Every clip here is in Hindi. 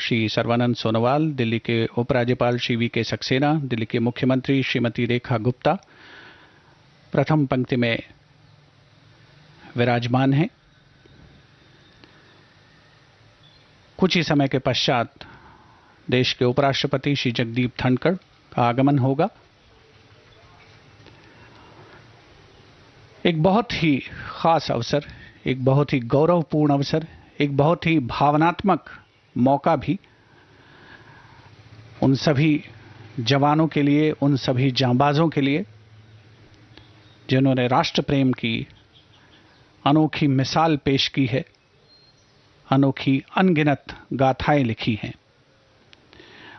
श्री सर्बानंद सोनोवाल, दिल्ली के उपराज्यपाल श्री वी.के. सक्सेना, दिल्ली के मुख्यमंत्री श्रीमती रेखा गुप्ता प्रथम पंक्ति में विराजमान हैं। कुछ ही समय के पश्चात देश के उपराष्ट्रपति श्री जगदीप धनखड़ का आगमन होगा। एक बहुत ही खास अवसर, एक बहुत ही गौरवपूर्ण अवसर, एक बहुत ही भावनात्मक मौका भी उन सभी जवानों के लिए, उन सभी जांबाजों के लिए जिन्होंने राष्ट्र प्रेम की अनोखी मिसाल पेश की है, अनोखी अनगिनत गाथाएं लिखी हैं।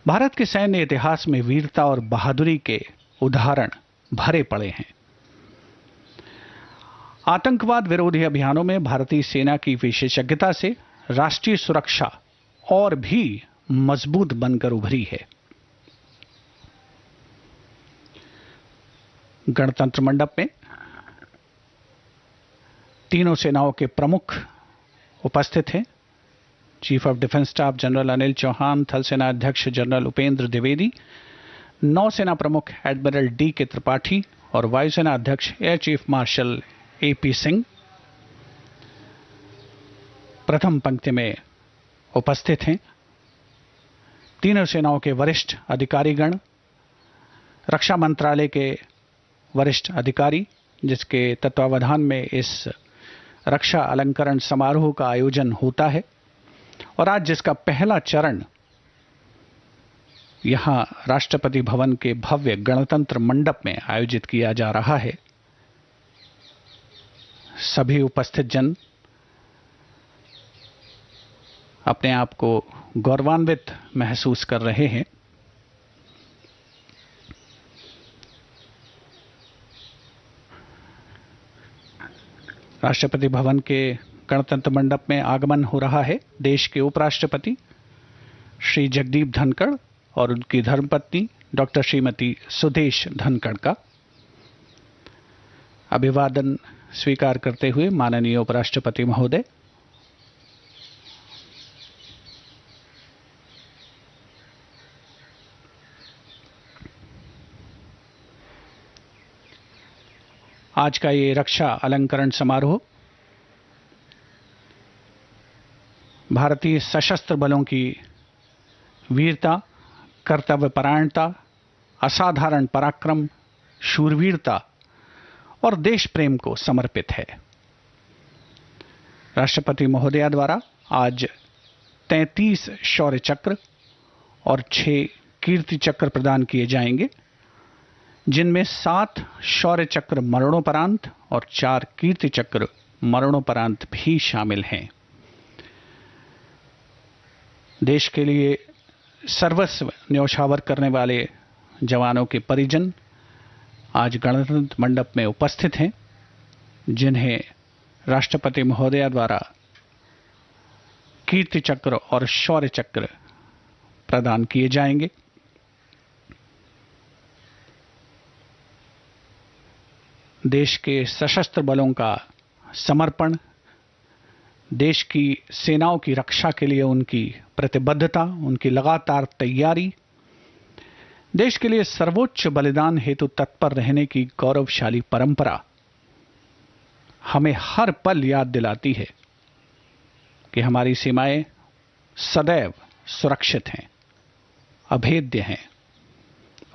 भारत के सैन्य इतिहास में वीरता और बहादुरी के उदाहरण भरे पड़े हैं। आतंकवाद विरोधी अभियानों में भारतीय सेना की विशेषज्ञता से राष्ट्रीय सुरक्षा और भी मजबूत बनकर उभरी है। गणतंत्र मंडप में तीनों सेनाओं के प्रमुख उपस्थित हैं। Chief of defence staff general Anil Chauhan, थल सेना अध्यक्ष जनरल उपेंद्र द्विवेदी, नौसेना प्रमुख एडमिरल डी.के. त्रिपाठी और वायुसेना अध्यक्ष air chief marshal A P. Singh प्रथम पंक्ति में उपस्थित हैं। तीनों सेनाओं के वरिष्ठ अधिकारीगण, रक्षा मंत्रालय के वरिष्ठ अधिकारी, जिसके तत्वावधान में इस रक्षा अलंकरण समारोह का आयोजन होता है और आज जिसका पहला चरण यहां राष्ट्रपति भवन के भव्य गणतंत्र मंडप में आयोजित किया जा रहा है। सभी उपस्थित जन अपने आप को गौरवान्वित महसूस कर रहे हैं। राष्ट्रपति भवन के गणतंत्र मंडप में आगमन हो रहा है देश के उपराष्ट्रपति श्री जगदीप धनखड़ और उनकी धर्मपत्नी डॉक्टर श्रीमती सुदेश धनखड़ का। अभिवादन स्वीकार करते हुए माननीय उपराष्ट्रपति महोदय आज का ये रक्षा अलंकरण समारोह भारतीय सशस्त्र बलों की वीरता, कर्तव्यपरायणता, असाधारण पराक्रम, शूरवीरता और देश प्रेम को समर्पित है। राष्ट्रपति महोदया द्वारा आज 33 शौर्य चक्र और 6 कीर्ति चक्र प्रदान किए जाएंगे, जिनमें 7 शौर्य चक्र मरणोपरांत और 4 कीर्ति चक्र मरणोपरांत भी शामिल हैं। देश के लिए सर्वस्व न्यौछावर करने वाले जवानों के परिजन आज गणतंत्र मंडप में उपस्थित हैं, जिन्हें राष्ट्रपति महोदया द्वारा कीर्ति चक्र और शौर्य चक्र प्रदान किए जाएंगे। देश के सशस्त्र बलों का समर्पण, देश की सेनाओं की रक्षा के लिए उनकी प्रतिबद्धता, उनकी लगातार तैयारी, देश के लिए सर्वोच्च बलिदान हेतु तत्पर रहने की गौरवशाली परंपरा हमें हर पल याद दिलाती है कि हमारी सीमाएं सदैव सुरक्षित हैं, अभेद्य हैं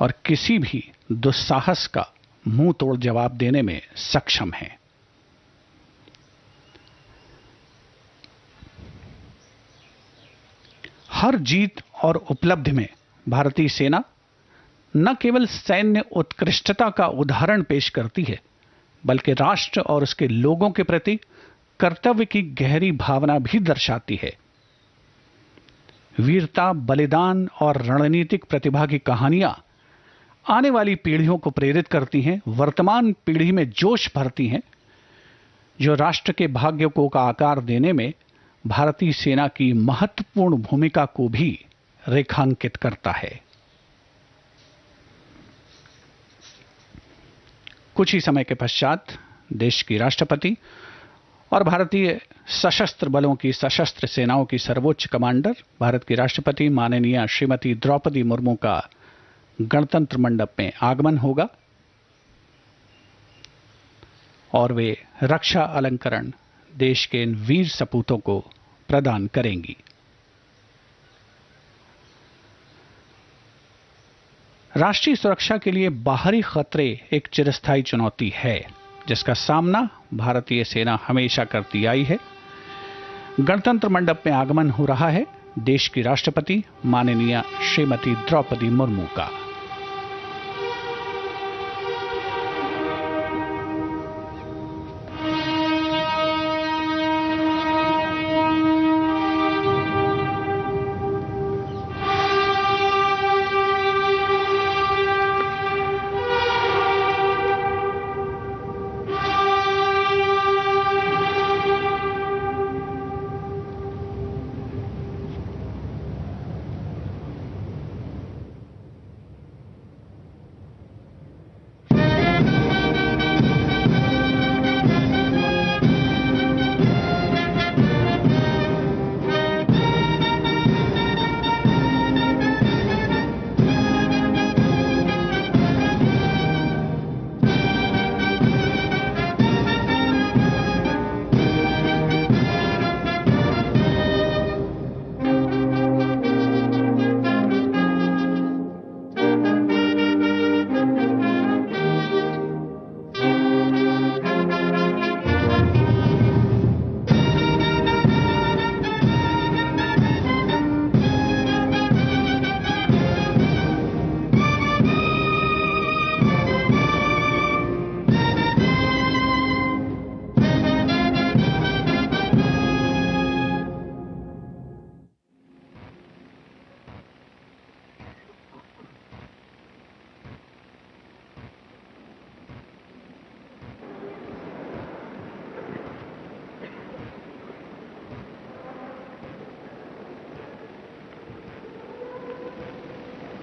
और किसी भी दुस्साहस का मुंह तोड़ जवाब देने में सक्षम हैं। हर जीत और उपलब्धि में भारतीय सेना न केवल सैन्य उत्कृष्टता का उदाहरण पेश करती है, बल्कि राष्ट्र और उसके लोगों के प्रति कर्तव्य की गहरी भावना भी दर्शाती है। वीरता, बलिदान और रणनीतिक प्रतिभा की कहानियां आने वाली पीढ़ियों को प्रेरित करती हैं, वर्तमान पीढ़ी में जोश भरती हैं, जो राष्ट्र के भाग्य को का आकार देने में भारतीय सेना की महत्वपूर्ण भूमिका को भी रेखांकित करता है। कुछ ही समय के पश्चात देश की राष्ट्रपति और भारतीय सशस्त्र बलों की सशस्त्र सेनाओं की सर्वोच्च कमांडर भारत की राष्ट्रपति माननीय श्रीमती द्रौपदी मुर्मू का गणतंत्र मंडप में आगमन होगा और वे रक्षा अलंकरण देश के इन वीर सपूतों को प्रदान करेंगी। राष्ट्रीय सुरक्षा के लिए बाहरी खतरे एक चिरस्थायी चुनौती है, जिसका सामना भारतीय सेना हमेशा करती आई है। गणतंत्र मंडप में आगमन हो रहा है देश की राष्ट्रपति माननीय श्रीमती द्रौपदी मुर्मू का।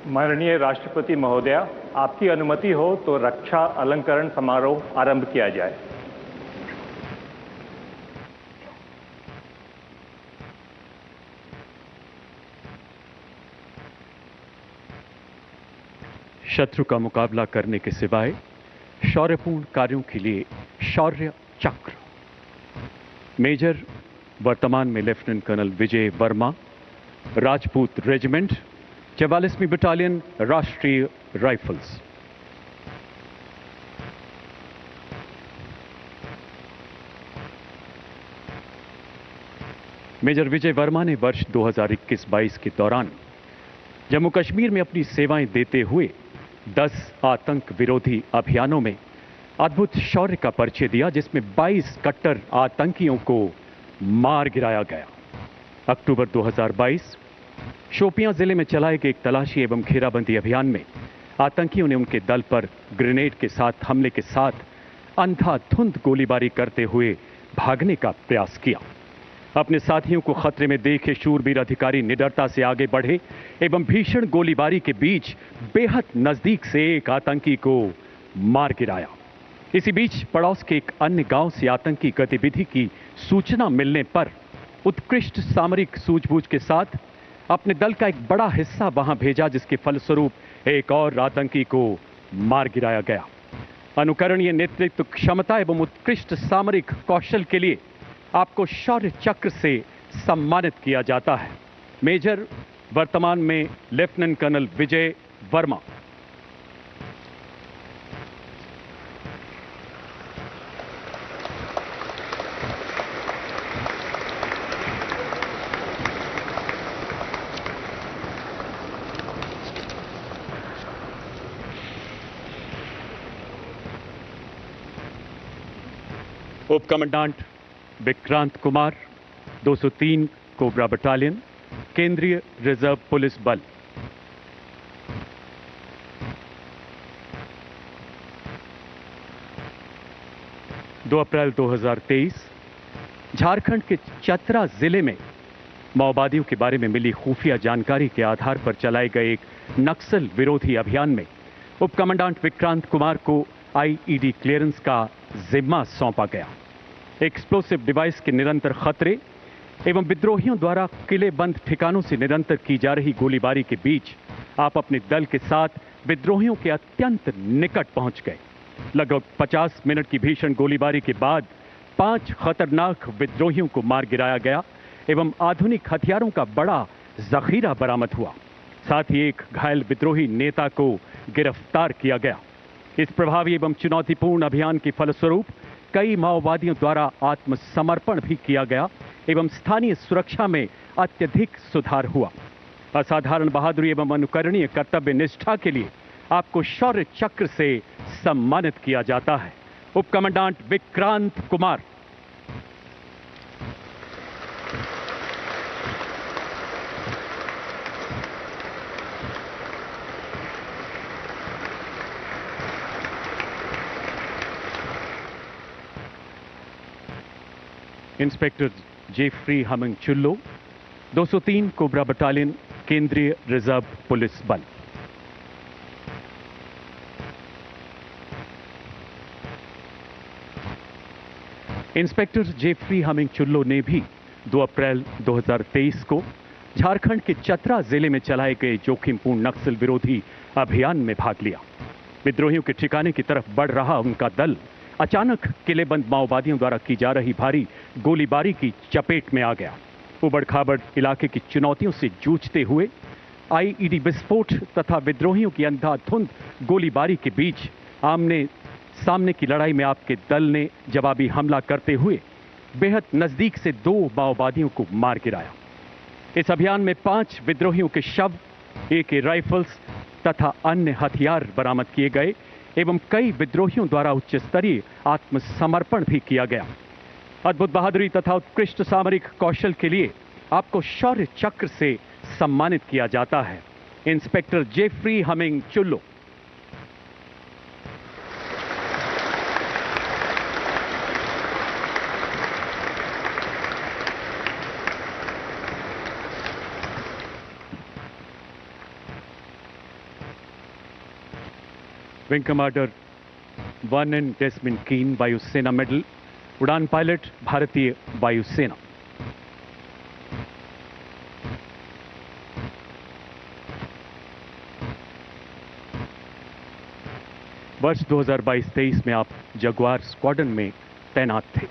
माननीय राष्ट्रपति महोदया, आपकी अनुमति हो तो रक्षा अलंकरण समारोह आरंभ किया जाए। शत्रु का मुकाबला करने के सिवाय शौर्यपूर्ण कार्यों के लिए शौर्य चक्र मेजर वर्तमान में लेफ्टिनेंट कर्नल विजय Verma, Rajput regiment 44वीं battalion Rashtriya rifles. Major विजय वर्मा ने वर्ष 2021-22 के दौरान जम्मू कश्मीर में अपनी सेवाएं देते हुए 10 आतंक विरोधी अभियानों में अद्भुत शौर्य का परिचय दिया, जिसमें 22 कट्टर आतंकियों को मार गिराया गया। अक्टूबर 2022 शोपियां जिले में चलाए गए एक तलाशी एवं घेराबंदी अभियान में आतंकियों ने उनके दल पर ग्रेनेड के साथ हमले के साथ अंधाधुंध गोलीबारी करते हुए भागने का प्रयास किया। अपने साथियों को खतरे में देखे शूरवीर अधिकारी निडरता से आगे बढ़े एवं भीषण गोलीबारी के बीच बेहद नजदीक से एक आतंकी को मार गिराया। इसी बीच पड़ोस के एक अन्य गांव से आतंकी गतिविधि की सूचना मिलने पर उत्कृष्ट सामरिक सूझबूझ के साथ अपने दल का एक बड़ा हिस्सा वहां भेजा, जिसके फलस्वरूप एक और आतंकी को मार गिराया गया। अनुकरणीय नेतृत्व क्षमता एवं उत्कृष्ट सामरिक कौशल के लिए आपको शौर्य चक्र से सम्मानित किया जाता है। मेजर वर्तमान में लेफ्टिनेंट कर्नल विजय वर्मा। उप commandant Vikrant Kumar, 203 COBRA battalion, केंद्रीय रिजर्व पुलिस बल। दो अप्रैल 2023 झारखंड के चतरा जिले में माओवादियों के बारे में मिली खुफिया जानकारी के आधार पर चलाए गए एक नक्सल विरोधी अभियान में उप कमांडेंट विक्रांत कुमार को आईईडी क्लियरेंस का जिम्मा सौंपा गया। एक्सप्लोसिव डिवाइस के निरंतर खतरे एवं विद्रोहियों द्वारा किलेबंद ठिकानों से निरंतर की जा रही गोलीबारी के बीच आप अपने दल के साथ विद्रोहियों के अत्यंत निकट पहुंच गए। लगभग 50 मिनट की भीषण गोलीबारी के बाद 5 खतरनाक विद्रोहियों को मार गिराया गया एवं आधुनिक हथियारों का बड़ा जखीरा बरामद हुआ। साथ ही एक घायल विद्रोही नेता को गिरफ्तार किया गया। इस प्रभावी एवं चुनौतीपूर्ण अभियान के फलस्वरूप कई माओवादियों द्वारा आत्मसमर्पण भी किया गया एवं स्थानीय सुरक्षा में अत्यधिक सुधार हुआ। असाधारण बहादुरी एवं अनुकरणीय कर्तव्य निष्ठा के लिए आपको शौर्य चक्र से सम्मानित किया जाता है। उप commandant Vikrant Kumar. Inspector Jeffrey Hmingchullo, 203 COBRA battalion, केंद्रीय रिजर्व पुलिस बल। इंस्पेक्टर जेफ्री हमिंग चुल्लो ने भी 2 अप्रैल 2023 को झारखंड के चतरा जिले में चलाए गए जोखिमपूर्ण नक्सल विरोधी अभियान में भाग लिया। विद्रोहियों के ठिकाने की तरफ बढ़ रहा उनका दल अचानक किलेबंद माओवादियों द्वारा की जा रही भारी गोलीबारी की चपेट में आ गया। उबड़ खाबड़ इलाके की चुनौतियों से जूझते हुए आईईडी विस्फोट तथा विद्रोहियों की अंधाधुंध गोलीबारी के बीच आमने सामने की लड़ाई में आपके दल ने जवाबी हमला करते हुए बेहद नजदीक से 2 माओवादियों को मार गिराया। इस अभियान में 5 विद्रोहियों के शव, AK राइफल्स तथा अन्य हथियार बरामद किए गए एवं कई विद्रोहियों द्वारा उच्च स्तरीय आत्मसमर्पण भी किया गया। अद्भुत बहादुरी तथा उत्कृष्ट सामरिक कौशल के लिए आपको शौर्य चक्र से सम्मानित किया जाता है। Inspector Jeffrey Hmingchullo. Wing commander Vernon Desmond Keane, वायुसेना मेडल, उड़ान पायलट, भारतीय वायुसेना। वर्ष 2022-23 में आप जगुआर स्क्वाड्रन में तैनात थे।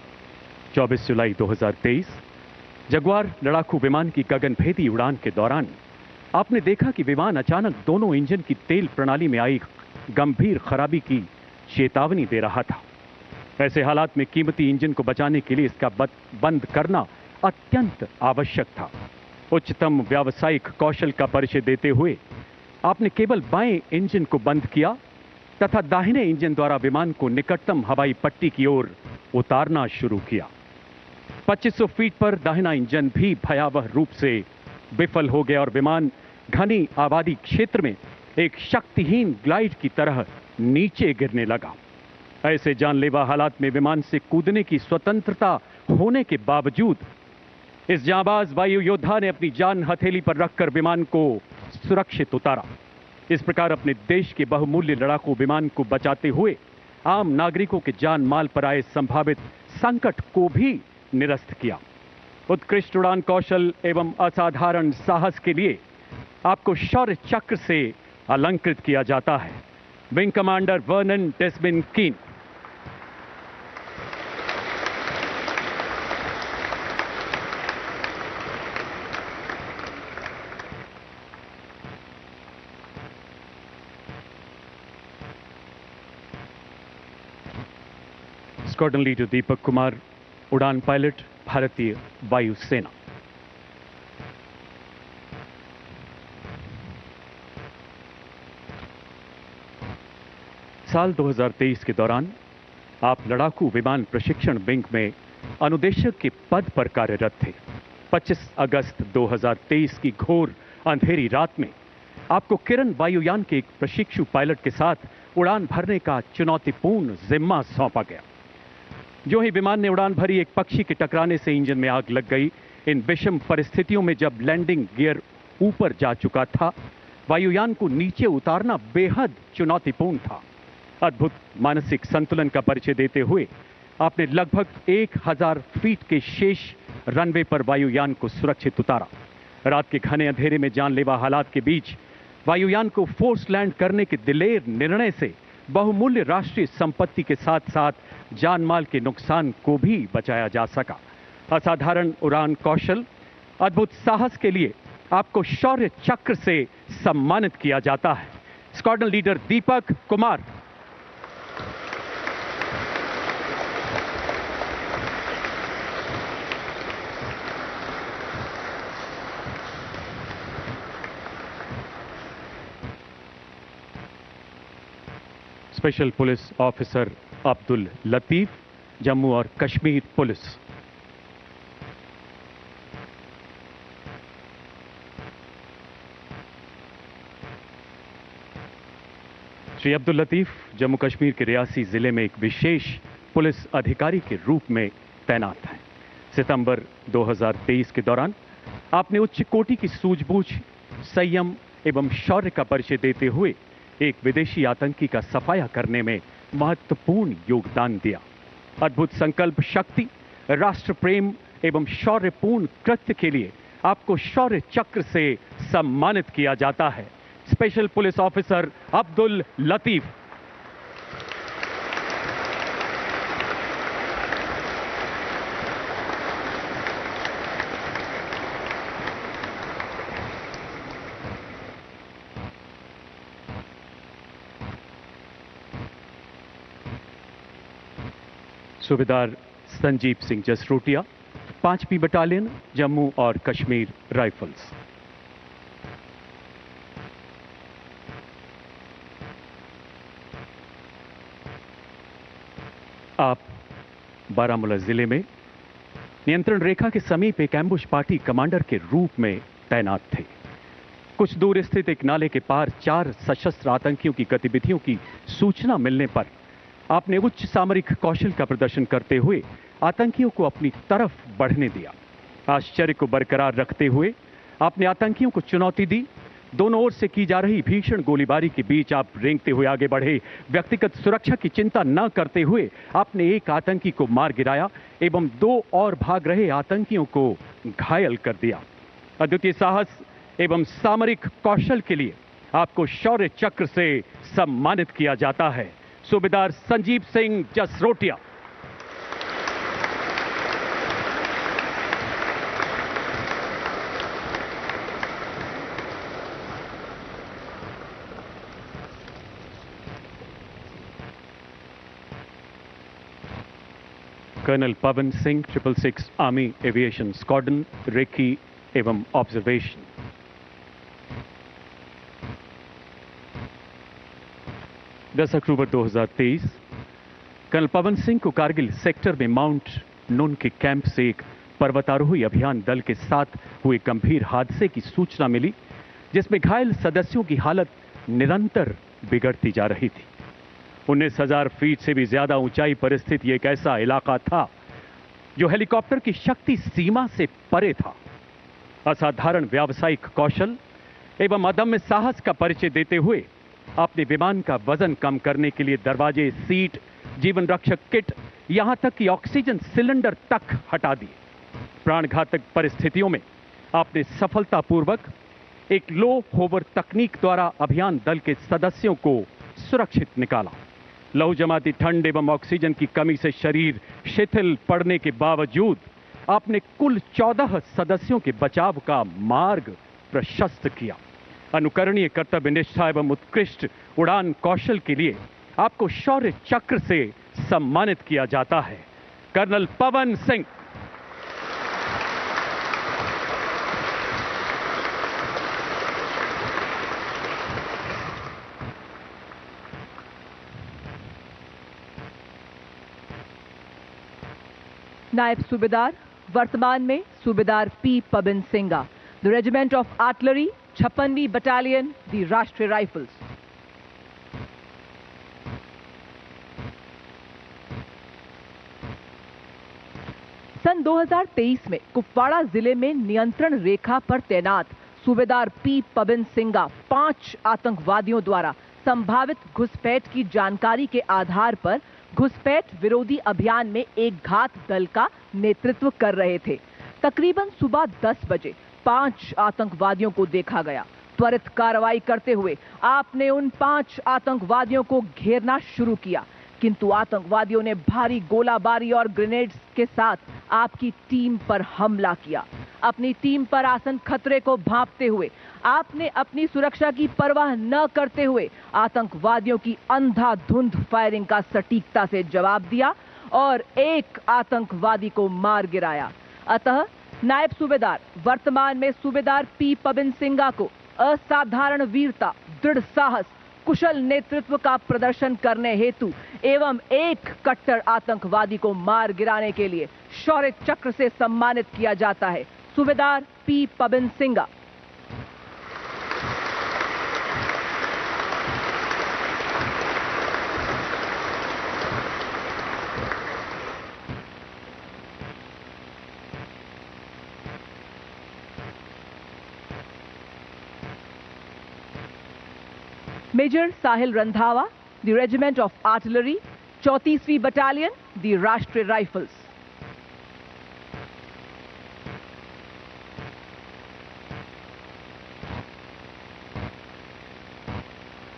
24 जुलाई 2023 जगुआर लड़ाकू विमान की गगनभेदी उड़ान के दौरान आपने देखा कि विमान अचानक दोनों इंजन की तेल प्रणाली में आई गंभीर खराबी की चेतावनी दे रहा था। ऐसे हालात में कीमती इंजन को बचाने के लिए इसका बंद करना अत्यंत आवश्यक था। उच्चतम व्यावसायिक कौशल का परिचय देते हुए आपने केवल बाएं इंजन को बंद किया तथा दाहिने इंजन द्वारा विमान को निकटतम हवाई पट्टी की ओर उतारना शुरू किया। 2500 फीट पर दाहिना इंजन भी भयावह रूप से विफल हो गया और विमान घनी आबादी क्षेत्र में एक शक्तिहीन ग्लाइड की तरह नीचे गिरने लगा। ऐसे जानलेवा हालात में विमान से कूदने की स्वतंत्रता होने के बावजूद इस जांबाज वायु योद्धा ने अपनी जान हथेली पर रखकर विमान को सुरक्षित उतारा। इस प्रकार अपने देश के बहुमूल्य लड़ाकू विमान को बचाते हुए आम नागरिकों के जान माल पर आए संभावित संकट को भी निरस्त किया। उत्कृष्ट उड़ान कौशल एवं असाधारण साहस के लिए आपको शौर्य चक्र से अलंकृत किया जाता है। विंग कमांडर वर्नन डेस्मंड कीन। स्क्वाड्रन लीडर दीपक कुमार, उड़ान पायलट, भारतीय वायुसेना। साल 2023 के दौरान आप लड़ाकू विमान प्रशिक्षण विंग में अनुदेशक के पद पर कार्यरत थे। 25 अगस्त 2023 की घोर अंधेरी रात में आपको किरण वायुयान के एक प्रशिक्षु पायलट के साथ उड़ान भरने का चुनौतीपूर्ण जिम्मा सौंपा गया। जो ही विमान ने उड़ान भरी, एक पक्षी के टकराने से इंजन में आग लग गई। इन विषम परिस्थितियों में जब लैंडिंग गियर ऊपर जा चुका था, वायुयान को नीचे उतारना बेहद चुनौतीपूर्ण था। अद्भुत मानसिक संतुलन का परिचय देते हुए आपने लगभग 1000 फीट के शेष रनवे पर वायुयान को सुरक्षित उतारा। रात के घने अंधेरे में जानलेवा हालात के बीच वायुयान को फोर्स लैंड करने के दिलेर निर्णय से बहुमूल्य राष्ट्रीय संपत्ति के साथ साथ जानमाल के नुकसान को भी बचाया जा सका। असाधारण उड़ान कौशल, अद्भुत साहस के लिए आपको शौर्य चक्र से सम्मानित किया जाता है। Squadron leader Deepak Kumar. Special police officer Abdul Latif, Jammu और कश्मीर पुलिस। श्री अब्दुल लतीफ जम्मू कश्मीर के रियासी जिले में एक विशेष पुलिस अधिकारी के रूप में तैनात हैं। सितंबर 2023 के दौरान आपने उच्च कोटि की सूझबूझ, संयम एवं शौर्य का परिचय देते हुए एक विदेशी आतंकी का सफाया करने में महत्वपूर्ण योगदान दिया। अद्भुत संकल्प शक्ति, राष्ट्र प्रेम एवं शौर्यपूर्ण कृत्य के लिए आपको शौर्य चक्र से सम्मानित किया जाता है। Special police officer Abdul Latif. सूबेदार संजीव सिंह जसरोटिया, 5वीं बटालियन, जम्मू और कश्मीर राइफल्स। आप बारामूला जिले में नियंत्रण रेखा के समीप एक एम्बुश पार्टी कमांडर के रूप में तैनात थे। कुछ दूर स्थित एक नाले के पार 4 सशस्त्र आतंकियों की गतिविधियों की सूचना मिलने पर आपने उच्च सामरिक कौशल का प्रदर्शन करते हुए आतंकियों को अपनी तरफ बढ़ने दिया। आश्चर्य को बरकरार रखते हुए आपने आतंकियों को चुनौती दी। दोनों ओर से की जा रही भीषण गोलीबारी के बीच आप रेंगते हुए आगे बढ़े। व्यक्तिगत सुरक्षा की चिंता न करते हुए आपने एक आतंकी को मार गिराया एवं 2 और भाग रहे आतंकियों को घायल कर दिया। अद्वितीय साहस एवं सामरिक कौशल के लिए आपको शौर्य चक्र से सम्मानित किया जाता है। Subedar Sanjeev Singh Jasrotia. Colonel Pawan Singh, 666 army aviation squadron, recce एवं ऑब्जर्वेशन। दस अक्टूबर 2023 कर्नल पवन सिंह को कारगिल सेक्टर में माउंट नून के कैंप से एक पर्वतारोही अभियान दल के साथ हुए गंभीर हादसे की सूचना मिली, जिसमें घायल सदस्यों की हालत निरंतर बिगड़ती जा रही थी। 19,000 फीट से भी ज्यादा ऊंचाई पर स्थित यह एक ऐसा इलाका था जो हेलीकॉप्टर की शक्ति सीमा से परे था। असाधारण व्यावसायिक कौशल एवं अदम्य साहस का परिचय देते हुए आपने विमान का वजन कम करने के लिए दरवाजे, सीट, जीवन रक्षक किट, यहां तक कि ऑक्सीजन सिलेंडर तक हटा दिए। प्राणघातक परिस्थितियों में आपने सफलतापूर्वक एक लो होवर तकनीक द्वारा अभियान दल के सदस्यों को सुरक्षित निकाला। लहू जमाती ठंड एवं ऑक्सीजन की कमी से शरीर शिथिल पड़ने के बावजूद आपने कुल 14 सदस्यों के बचाव का मार्ग प्रशस्त किया। अनुकरणीय कर्तव्य निष्ठा एवं उत्कृष्ट उड़ान कौशल के लिए आपको शौर्य चक्र से सम्मानित किया जाता है। कर्नल पवन सिंह। नायब सूबेदार वर्तमान में Subedar P Pawan Singha, the regiment of artillery, 56वीं बटालियन, दी राष्ट्रीय राइफल्स। सन 2023 में कुपवाड़ा जिले में नियंत्रण रेखा पर तैनात सूबेदार पी पवन सिंगा 5 आतंकवादियों द्वारा संभावित घुसपैठ की जानकारी के आधार पर घुसपैठ विरोधी अभियान में एक घात दल का नेतृत्व कर रहे थे। तकरीबन सुबह 10 बजे 5 आतंकवादियों को देखा गया। त्वरित कार्रवाई करते हुए आपने उन 5 आतंकवादियों को घेरना शुरू किया, किंतु आतंकवादियों ने भारी गोलाबारी और ग्रेनेड्स के साथ आपकी टीम पर हमला किया। अपनी टीम पर आसन खतरे को भांपते हुए आपने अपनी सुरक्षा की परवाह न करते हुए आतंकवादियों की अंधाधुंध फायरिंग का सटीकता से जवाब दिया और एक आतंकवादी को मार गिराया। अतः नायब सूबेदार वर्तमान में सूबेदार पी पबिन सिंघा को असाधारण वीरता, दृढ़ साहस, कुशल नेतृत्व का प्रदर्शन करने हेतु एवं एक कट्टर आतंकवादी को मार गिराने के लिए शौर्य चक्र से सम्मानित किया जाता है। Subedar P Pabin Singha. Major Sahil Randhawa, the regiment of artillery, 34वीं बटालियन, द राष्ट्रीय राइफल्स।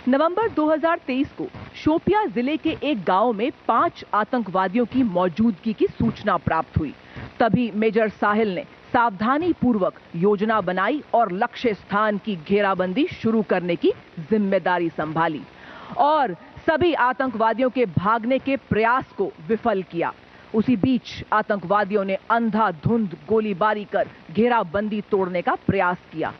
नवंबर 2023 को शोपियां जिले के एक गांव में 5 आतंकवादियों की मौजूदगी की सूचना प्राप्त हुई। तभी मेजर साहिल ने सावधानी पूर्वक योजना बनाई और लक्ष्य स्थान की घेराबंदी शुरू करने की जिम्मेदारी संभाली और सभी आतंकवादियों के भागने के प्रयास को विफल किया। उसी बीच आतंकवादियों ने अंधाधुंध गोलीबारी कर घेराबंदी तोड़ने का प्रयास किया।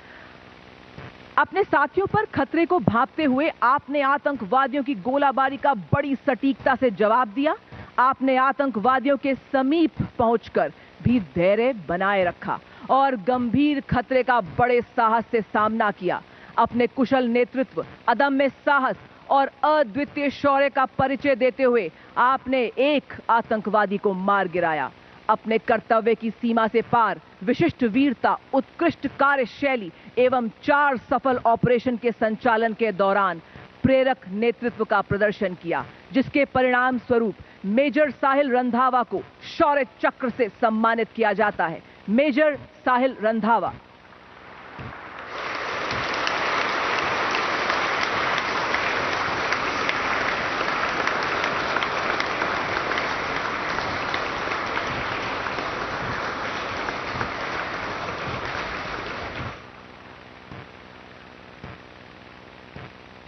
अपने साथियों पर खतरे को भांपते हुए आपने आतंकवादियों की गोलाबारी का बड़ी सटीकता से जवाब दिया। आपने आतंकवादियों के समीप पहुंचकर भी धैर्य बनाए रखा और गंभीर खतरे का बड़े साहस से सामना किया। अपने कुशल नेतृत्व, अदम्य साहस और अद्वितीय शौर्य का परिचय देते हुए आपने एक आतंकवादी को मार गिराया। अपने कर्तव्य की सीमा से पार विशिष्ट वीरता, उत्कृष्ट कार्यशैली एवं 4 सफल ऑपरेशन के संचालन के दौरान प्रेरक नेतृत्व का प्रदर्शन किया, जिसके परिणाम स्वरूप मेजर साहिल रंधावा को शौर्य चक्र से सम्मानित किया जाता है। मेजर साहिल रंधावा।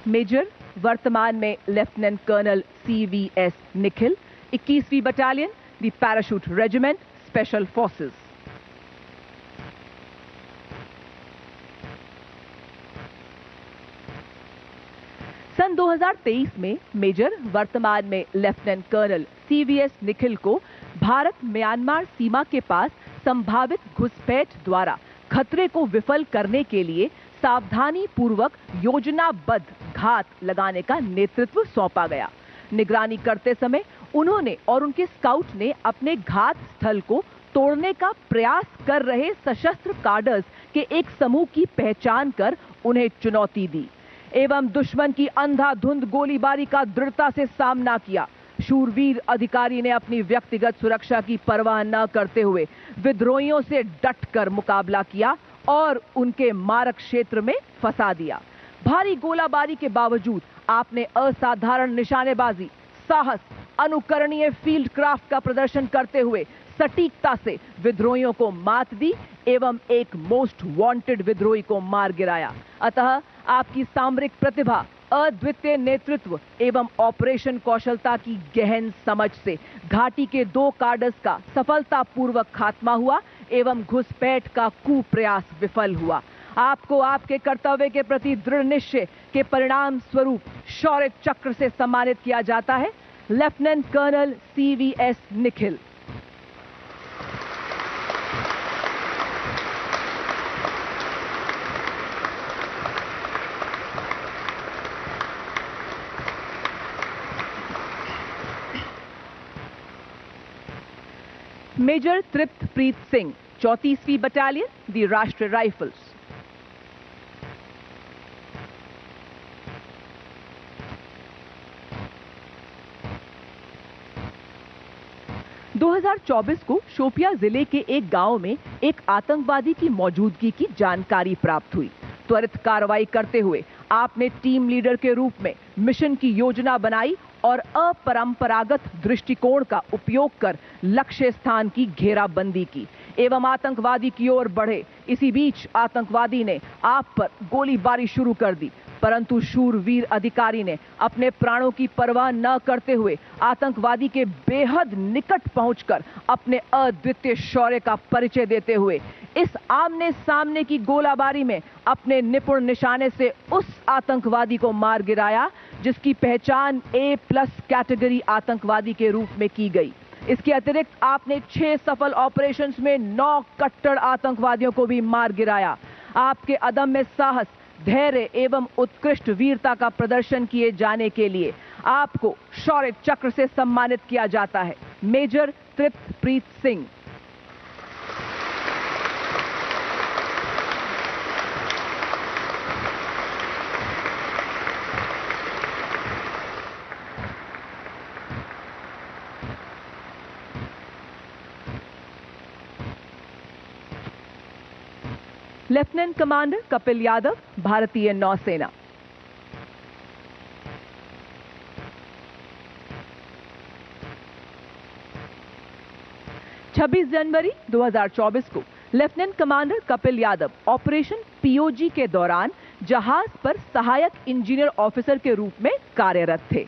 मेजर वर्तमान में लेफ्टिनेंट कर्नल CVS निखिल, 21वीं battalion, the parachute regiment, special forces. सन 2023 में मेजर वर्तमान में लेफ्टिनेंट कर्नल CVS निखिल को भारत म्यांमार सीमा के पास संभावित घुसपैठ द्वारा खतरे को विफल करने के लिए सावधानी पूर्वक योजनाबद्ध घात लगाने का नेतृत्व सौंपा गया। निगरानी करते समय उन्होंने और उनके स्काउट ने अपने घात स्थल को तोड़ने का प्रयास कर रहे सशस्त्र कार्डर्स के एक समूह की पहचान कर उन्हें चुनौती दी एवं दुश्मन की अंधाधुंध गोलीबारी का दृढ़ता से सामना किया। शूरवीर अधिकारी ने अपनी व्यक्तिगत सुरक्षा की परवाह न करते हुए विद्रोहियों से डटकर मुकाबला किया और उनके मारक क्षेत्र में फंसा दिया। भारी गोलाबारी के बावजूद आपने असाधारण निशानेबाजी, साहस, अनुकरणीय फील्ड क्राफ्ट का प्रदर्शन करते हुए सटीकता से विद्रोहियों को मात दी एवं एक मोस्ट वांटेड विद्रोही को मार गिराया। अतः आपकी सामरिक प्रतिभा, अद्वितीय नेतृत्व एवं ऑपरेशन कौशलता की गहन समझ से घाटी के 2 कार्डर्स का सफलतापूर्वक खात्मा हुआ एवं घुसपैठ का कुप्रयास विफल हुआ। आपको आपके कर्तव्य के प्रति दृढ़ निश्चय के परिणाम स्वरूप शौर्य चक्र से सम्मानित किया जाता है। Lieutenant colonel CVS Nikhil. Major Triptpreet Singh, 34वीं बटालियन, द राष्ट्रीय राइफल्स। 2024 को शोपियां जिले के एक गांव में एक आतंकवादी की मौजूदगी की जानकारी प्राप्त हुई। त्वरित कार्रवाई करते हुए आपने टीम लीडर के रूप में मिशन की योजना बनाई और अपरंपरागत दृष्टिकोण का उपयोग कर लक्ष्य स्थान की घेराबंदी की एवं आतंकवादी की ओर बढ़े। इसी बीच आतंकवादी ने आप पर गोलीबारी शुरू कर दी, परंतु शूरवीर अधिकारी ने अपने प्राणों की परवाह न करते हुए आतंकवादी के बेहद निकट पहुंचकर अपने अद्वितीय शौर्य का परिचय देते हुए इस आमने सामने की गोलाबारी में अपने निपुण निशाने से उस आतंकवादी को मार गिराया जिसकी पहचान A+ कैटेगरी आतंकवादी के रूप में की गई। इसके अतिरिक्त आपने 6 सफल ऑपरेशंस में 9 कट्टर आतंकवादियों को भी मार गिराया। आपके अदम्य साहस, धैर्य एवं उत्कृष्ट वीरता का प्रदर्शन किए जाने के लिए आपको शौर्य चक्र से सम्मानित किया जाता है। Major Triptpreet Singh. Lieutenant commander Kapil Yadav, भारतीय नौसेना। छब्बीस जनवरी 2024 को lieutenant commander Kapil Yadav operation POG के दौरान जहाज पर सहायक इंजीनियर ऑफिसर के रूप में कार्यरत थे।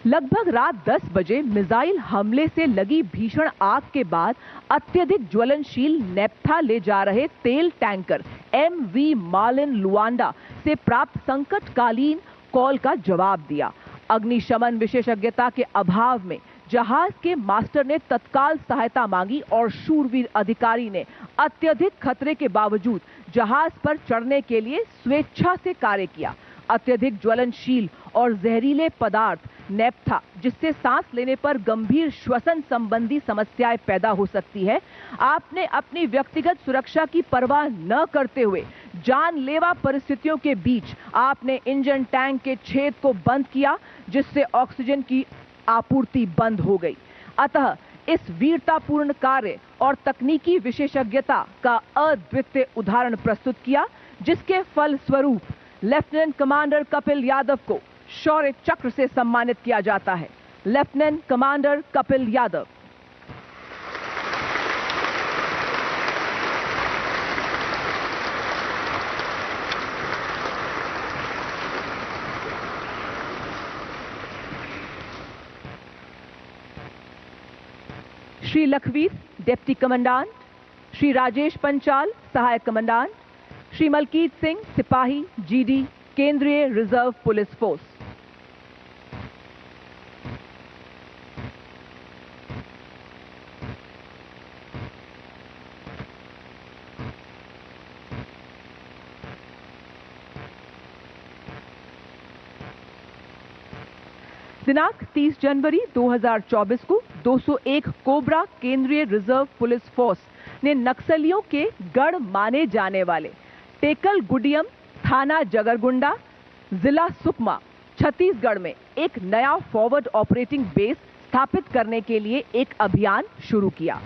लगभग रात 10 बजे मिसाइल हमले से लगी भीषण आग के बाद अत्यधिक ज्वलनशील नेप्था ले जा रहे तेल टैंकर MV मालिन लुआंडा से प्राप्त संकटकालीन कॉल का जवाब दिया। अग्निशमन विशेषज्ञता के अभाव में जहाज के मास्टर ने तत्काल सहायता मांगी और शूरवीर अधिकारी ने अत्यधिक खतरे के बावजूद जहाज पर चढ़ने के लिए स्वेच्छा से कार्य किया। अत्यधिक ज्वलनशील और जहरीले पदार्थ नेप्था, जिससे सांस लेने पर गंभीर श्वसन संबंधी समस्याएं पैदा हो सकती है, आपने अपनी व्यक्तिगत सुरक्षा की परवाह न करते हुए जानलेवा परिस्थितियों के बीच आपने इंजन टैंक के छेद को बंद किया, जिससे ऑक्सीजन की आपूर्ति बंद हो गई। अतः इस वीरतापूर्ण कार्य और तकनीकी विशेषज्ञता का अद्वितीय उदाहरण प्रस्तुत किया, जिसके फल स्वरूप लेफ्टिनेंट कमांडर कपिल यादव को शौर्य चक्र से सम्मानित किया जाता है। Lieutenant commander Kapil Yadav. Shri Lakhvir, deputy commandant. Shri Rajesh Panchal, सहायक कमांडेंट। श्री मलकीत सिंह, सिपाही GD, केंद्रीय रिजर्व पुलिस फोर्स। दिनांक 30 जनवरी 2024 को 201 कोबरा केंद्रीय रिजर्व पुलिस फोर्स ने नक्सलियों के गढ़ माने जाने वाले टेकल गुडियम, थाना जगरगुंडा, जिला सुकमा, छत्तीसगढ़ में एक नया फॉरवर्ड ऑपरेटिंग बेस स्थापित करने के लिए एक अभियान शुरू किया।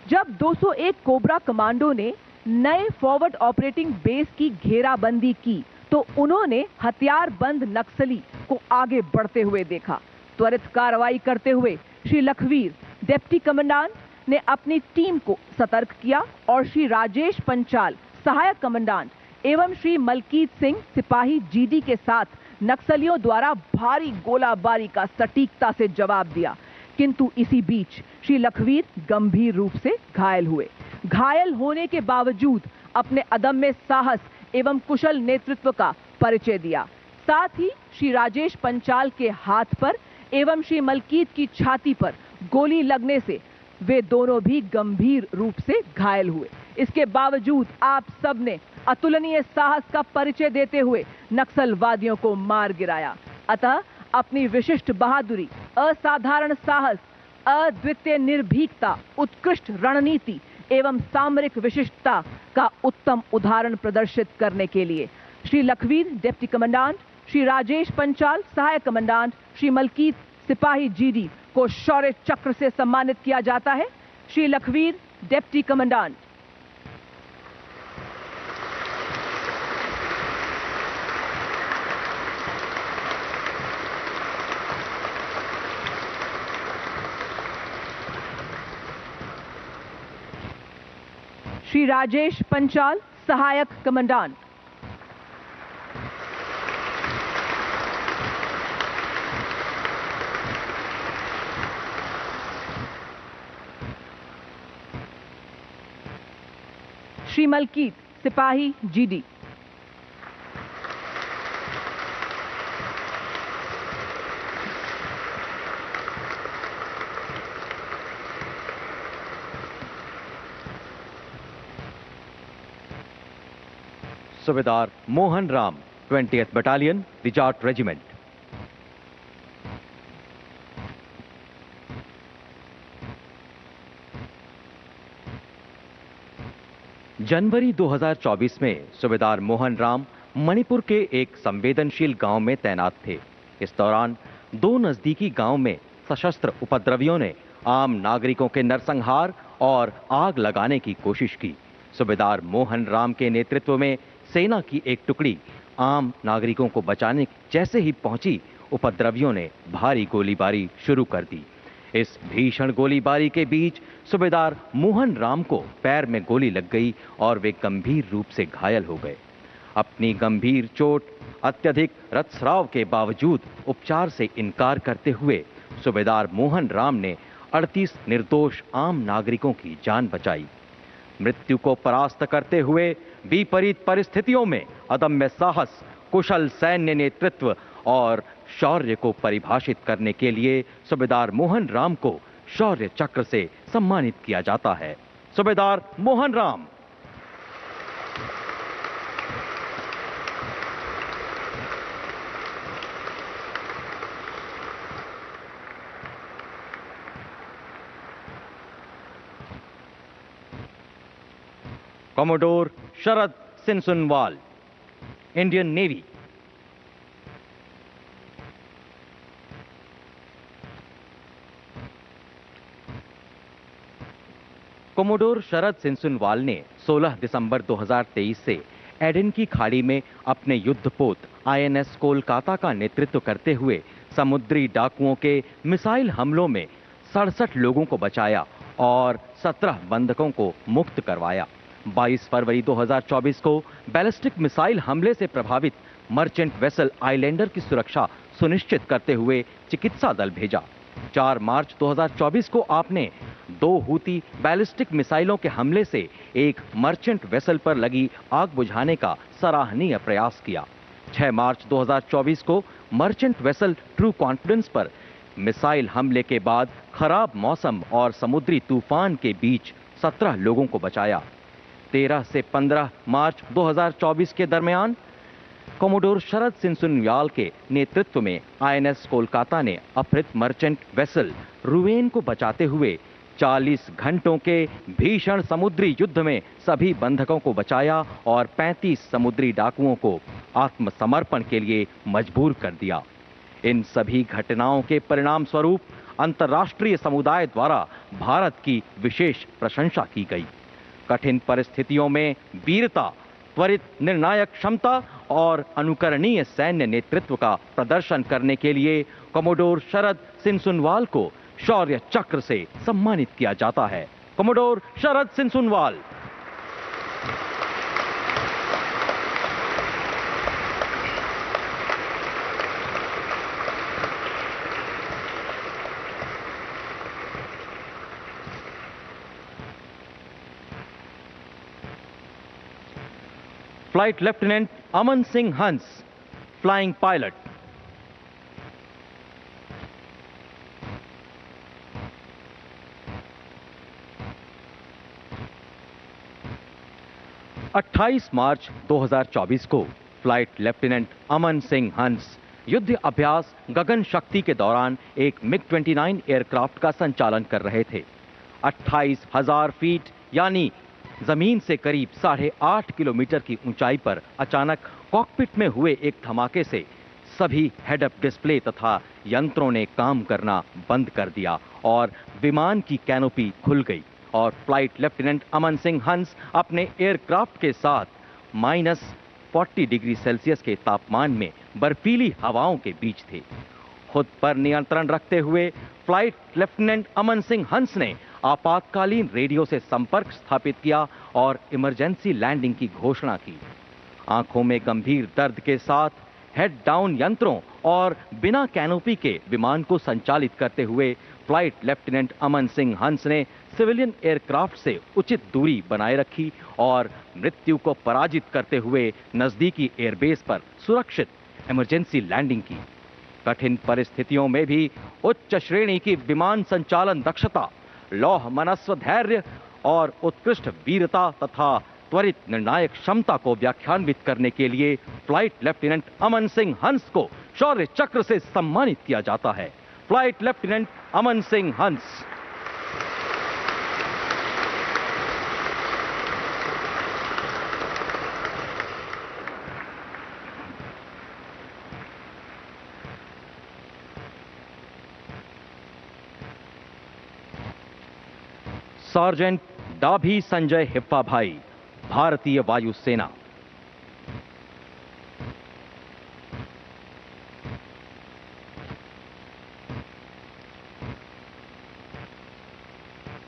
जब 201 कोबरा कमांडो ने नए फॉरवर्ड ऑपरेटिंग बेस की घेराबंदी की तो उन्होंने हथियारबंद नक्सली को आगे बढ़ते हुए देखा। त्वरित कार्रवाई करते हुए श्री लखवीर, डिप्टी कमांडेंट, ने अपनी टीम को सतर्क किया और श्री राजेश पंचाल, सहायक कमांडेंट, एवं श्री मलकीत सिंह, सिपाही GD के साथ नक्सलियों द्वारा भारी गोलाबारी का सटीकता से जवाब दिया। किंतु इसी बीच श्री लखवीर गंभीर रूप से घायल हुए। घायल होने के बावजूद अपने अदम्य साहस एवं कुशल नेतृत्व का परिचय दिया। साथ ही श्री राजेश पंचाल के हाथ पर एवं श्री मलकीत की छाती पर गोली लगने से वे दोनों भी गंभीर रूप से घायल हुए। इसके बावजूद आप सबने अतुलनीय साहस का परिचय देते हुए नक्सलवादियों को मार गिराया। अतः अपनी विशिष्ट बहादुरी, असाधारण साहस, अद्वितीय निर्भीकता, उत्कृष्ट रणनीति एवं सामरिक विशिष्टता का उत्तम उदाहरण प्रदर्शित करने के लिए श्री लखवीर, डिप्टी कमांडेंट, श्री राजेश पंचाल, सहायक कमांडेंट, श्री मलकीत, सिपाही GD को शौर्य चक्र से सम्मानित किया जाता है। Shri Lakhvir, deputy commandant. श्री राजेश पंचाल, सहायक कमांडेंट। श्री मलकीत, सिपाही, GD. Subedar Mohan Ram, 20th battalion, रिजार्ट रेजिमेंट। जनवरी 2024 में सूबेदार मोहन राम मणिपुर के एक संवेदनशील गांव में तैनात थे। इस दौरान दो नजदीकी गांव में सशस्त्र उपद्रवियों ने आम नागरिकों के नरसंहार और आग लगाने की कोशिश की। सूबेदार मोहन राम के नेतृत्व में सेना की एक टुकड़ी आम नागरिकों को बचाने जैसे ही पहुंची, उपद्रवियों ने भारी गोलीबारी शुरू कर दी। इस भीषण गोलीबारी के बीच सूबेदार मोहन राम को पैर में गोली लग गई और वे गंभीर रूप से घायल हो गए। अपनी गंभीर चोट, अत्यधिक रक्तस्राव के बावजूद उपचार से इनकार करते हुए सूबेदार मोहन राम ने 38 निर्दोष आम नागरिकों की जान बचाई। मृत्यु को परास्त करते हुए विपरीत परिस्थितियों में अदम्य साहस, कुशल सैन्य नेतृत्व और शौर्य को परिभाषित करने के लिए सूबेदार मोहन राम को शौर्य चक्र से सम्मानित किया जाता है। सूबेदार मोहन राम। कमोडोर शरद सिनसुनवाल, इंडियन नेवी। कोमोडोर शरद सिनसुनवाल ने 16 दिसंबर 2023 से एडन की खाड़ी में अपने युद्धपोत INS कोलकाता का नेतृत्व करते हुए समुद्री डाकुओं के मिसाइल हमलों में 67 लोगों को बचाया और 17 बंधकों को मुक्त करवाया। 22 फरवरी 2024 को बैलिस्टिक मिसाइल हमले से प्रभावित मर्चेंट वेसल आइलैंडर की सुरक्षा सुनिश्चित करते हुए चिकित्सा दल भेजा। 4 मार्च 2024 को आपने 2 हूती बैलिस्टिक मिसाइलों के हमले से एक मर्चेंट वेसल पर लगी आग बुझाने का सराहनीय प्रयास किया। 6 मार्च 2024 को मर्चेंट वेसल ट्रू कॉन्फिडेंस पर मिसाइल हमले के बाद खराब मौसम और समुद्री तूफान के बीच 17 लोगों को बचाया। 13 से 15 मार्च 2024 के दरमियान कोमोडोर शरद सिनसुनवाल के नेतृत्व में INS कोलकाता ने अपहृत मर्चेंट वेसल रुवेन को बचाते हुए 40 घंटों के भीषण समुद्री युद्ध में सभी बंधकों को बचाया और 35 समुद्री डाकुओं को आत्मसमर्पण के लिए मजबूर कर दिया। इन सभी घटनाओं के परिणाम स्वरूप अंतर्राष्ट्रीय समुदाय द्वारा भारत की विशेष प्रशंसा की गई। कठिन परिस्थितियों में वीरता, त्वरित निर्णायक क्षमता और अनुकरणीय सैन्य नेतृत्व का प्रदर्शन करने के लिए कोमोडोर शरद सिनसुनवाल को शौर्य चक्र से सम्मानित किया जाता है। कोमोडोर शरद सिनसुनवाल। फ्लाइट लेफ्टिनेंट अमन सिंह हंस, फ्लाइंग पायलट। अट्ठाईस मार्च 2024 को फ्लाइट लेफ्टिनेंट अमन सिंह हंस युद्ध अभ्यास गगन शक्ति के दौरान एक MiG-29 एयरक्राफ्ट का संचालन कर रहे थे। 28,000 फीट यानी जमीन से करीब 8.5 किलोमीटर की ऊंचाई पर अचानक कॉकपिट में हुए एक धमाके से सभी हेड अप डिस्प्ले तथा यंत्रों ने काम करना बंद कर दिया और विमान की कैनोपी खुल गई और फ्लाइट लेफ्टिनेंट अमन सिंह हंस अपने एयरक्राफ्ट के साथ -40 डिग्री सेल्सियस के तापमान में बर्फीली हवाओं के बीच थे। खुद पर नियंत्रण रखते हुए फ्लाइट लेफ्टिनेंट अमन सिंह हंस ने आपातकालीन रेडियो से संपर्क स्थापित किया और इमरजेंसी लैंडिंग की घोषणा की। आंखों में गंभीर दर्द के साथ हेड डाउन यंत्रों और बिना कैनोपी के विमान को संचालित करते हुए फ्लाइट लेफ्टिनेंट अमन सिंह हंस ने सिविलियन एयरक्राफ्ट से उचित दूरी बनाए रखी और मृत्यु को पराजित करते हुए नजदीकी एयरबेस पर सुरक्षित इमरजेंसी लैंडिंग की। कठिन परिस्थितियों में भी उच्च श्रेणी की विमान संचालन दक्षता, लौह मनस्व धैर्य और उत्कृष्ट वीरता तथा त्वरित निर्णायक क्षमता को व्याख्यान्वित करने के लिए फ्लाइट लेफ्टिनेंट अमन सिंह हंस को शौर्य चक्र से सम्मानित किया जाता है। फ्लाइट लेफ्टिनेंट अमन सिंह हंस। सार्जेंट डाभी संजय हिप्पा भाई, भारतीय वायुसेना।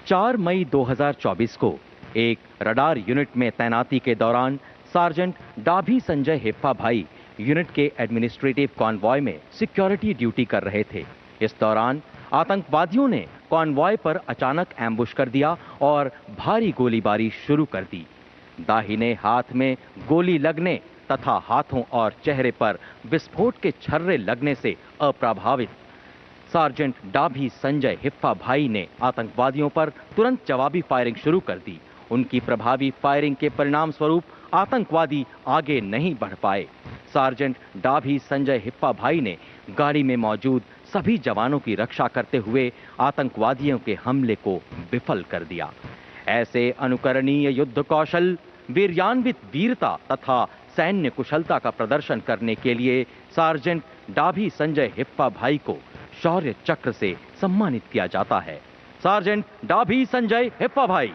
चार मई 2024 को एक रडार यूनिट में तैनाती के दौरान सार्जेंट डाभी संजय हिप्पा भाई यूनिट के एडमिनिस्ट्रेटिव कॉन्वॉय में सिक्योरिटी ड्यूटी कर रहे थे। इस दौरान आतंकवादियों ने कॉन्वॉय पर अचानक एम्बुश कर दिया और भारी गोलीबारी शुरू कर दी। दाहिने हाथ में गोली लगने तथा हाथों और चेहरे पर विस्फोट के छर्रे लगने से अप्रभावित सार्जेंट डाभी संजय हिप्पा भाई ने आतंकवादियों पर तुरंत जवाबी फायरिंग शुरू कर दी। उनकी प्रभावी फायरिंग के परिणाम स्वरूप आतंकवादी आगे नहीं बढ़ पाए। सार्जेंट डाभी संजय हिप्पा भाई ने गाड़ी में मौजूद सभी जवानों की रक्षा करते हुए आतंकवादियों के हमले को विफल कर दिया। ऐसे अनुकरणीय युद्ध कौशल, वीर्यान्वित वीरता तथा सैन्य कुशलता का प्रदर्शन करने के लिए सार्जेंट डाभी संजय हिप्पा भाई को शौर्य चक्र से सम्मानित किया जाता है। सार्जेंट डाभी संजय हिप्पा भाई।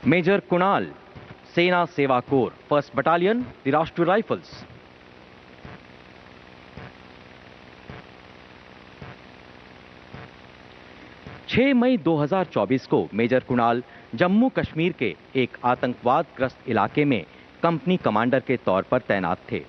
मेजर कुणाल, सेना सेवा core, 1st battalion, the Rashtriya rifles. छह मई 2024 को मेजर कुणाल जम्मू कश्मीर के एक आतंकवादग्रस्त इलाके में कंपनी कमांडर के तौर पर तैनात थे।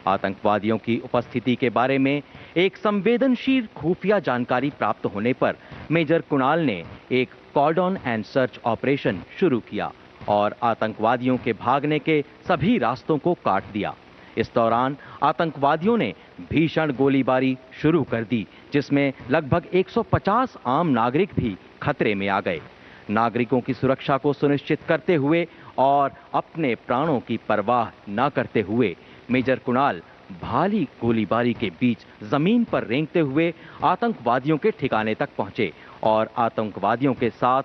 आतंकवादियों की उपस्थिति के बारे में एक संवेदनशील खुफिया जानकारी प्राप्त होने पर मेजर कुणाल ने एक कॉर्डन एंड सर्च ऑपरेशन शुरू किया और आतंकवादियों के भागने के सभी रास्तों को काट दिया। इस दौरान आतंकवादियों ने भीषण गोलीबारी शुरू कर दी, जिसमें लगभग 150 आम नागरिक भी खतरे में आ गए। नागरिकों की सुरक्षा को सुनिश्चित करते हुए और अपने प्राणों की परवाह न करते हुए मेजर कुणाल भारी गोलीबारी के बीच जमीन पर रेंगते हुए आतंकवादियों के ठिकाने तक पहुंचे और आतंकवादियों के साथ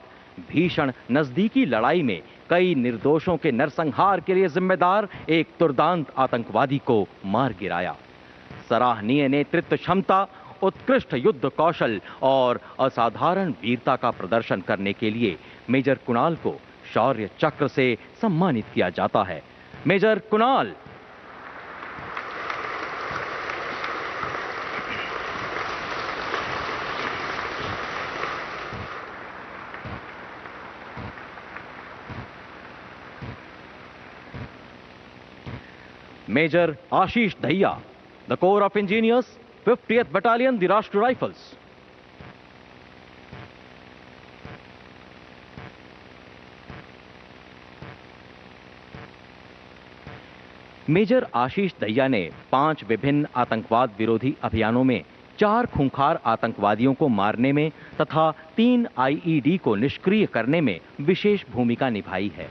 भीषण नजदीकी लड़ाई में कई निर्दोषों के नरसंहार के लिए जिम्मेदार एक दुर्दांत आतंकवादी को मार गिराया। सराहनीय नेतृत्व क्षमता, उत्कृष्ट युद्ध कौशल और असाधारण वीरता का प्रदर्शन करने के लिए मेजर कुणाल को शौर्य चक्र से सम्मानित किया जाता है। Major Kunal. Major Ashish Dahiya, the corps of engineers, 50th battalion, the Rashtriya rifles. Major Ashish Dahiya ने 5 विभिन्न आतंकवाद विरोधी अभियानों में 4 खूंखार आतंकवादियों को मारने में तथा 3 आईईडी को निष्क्रिय करने में विशेष भूमिका निभाई है।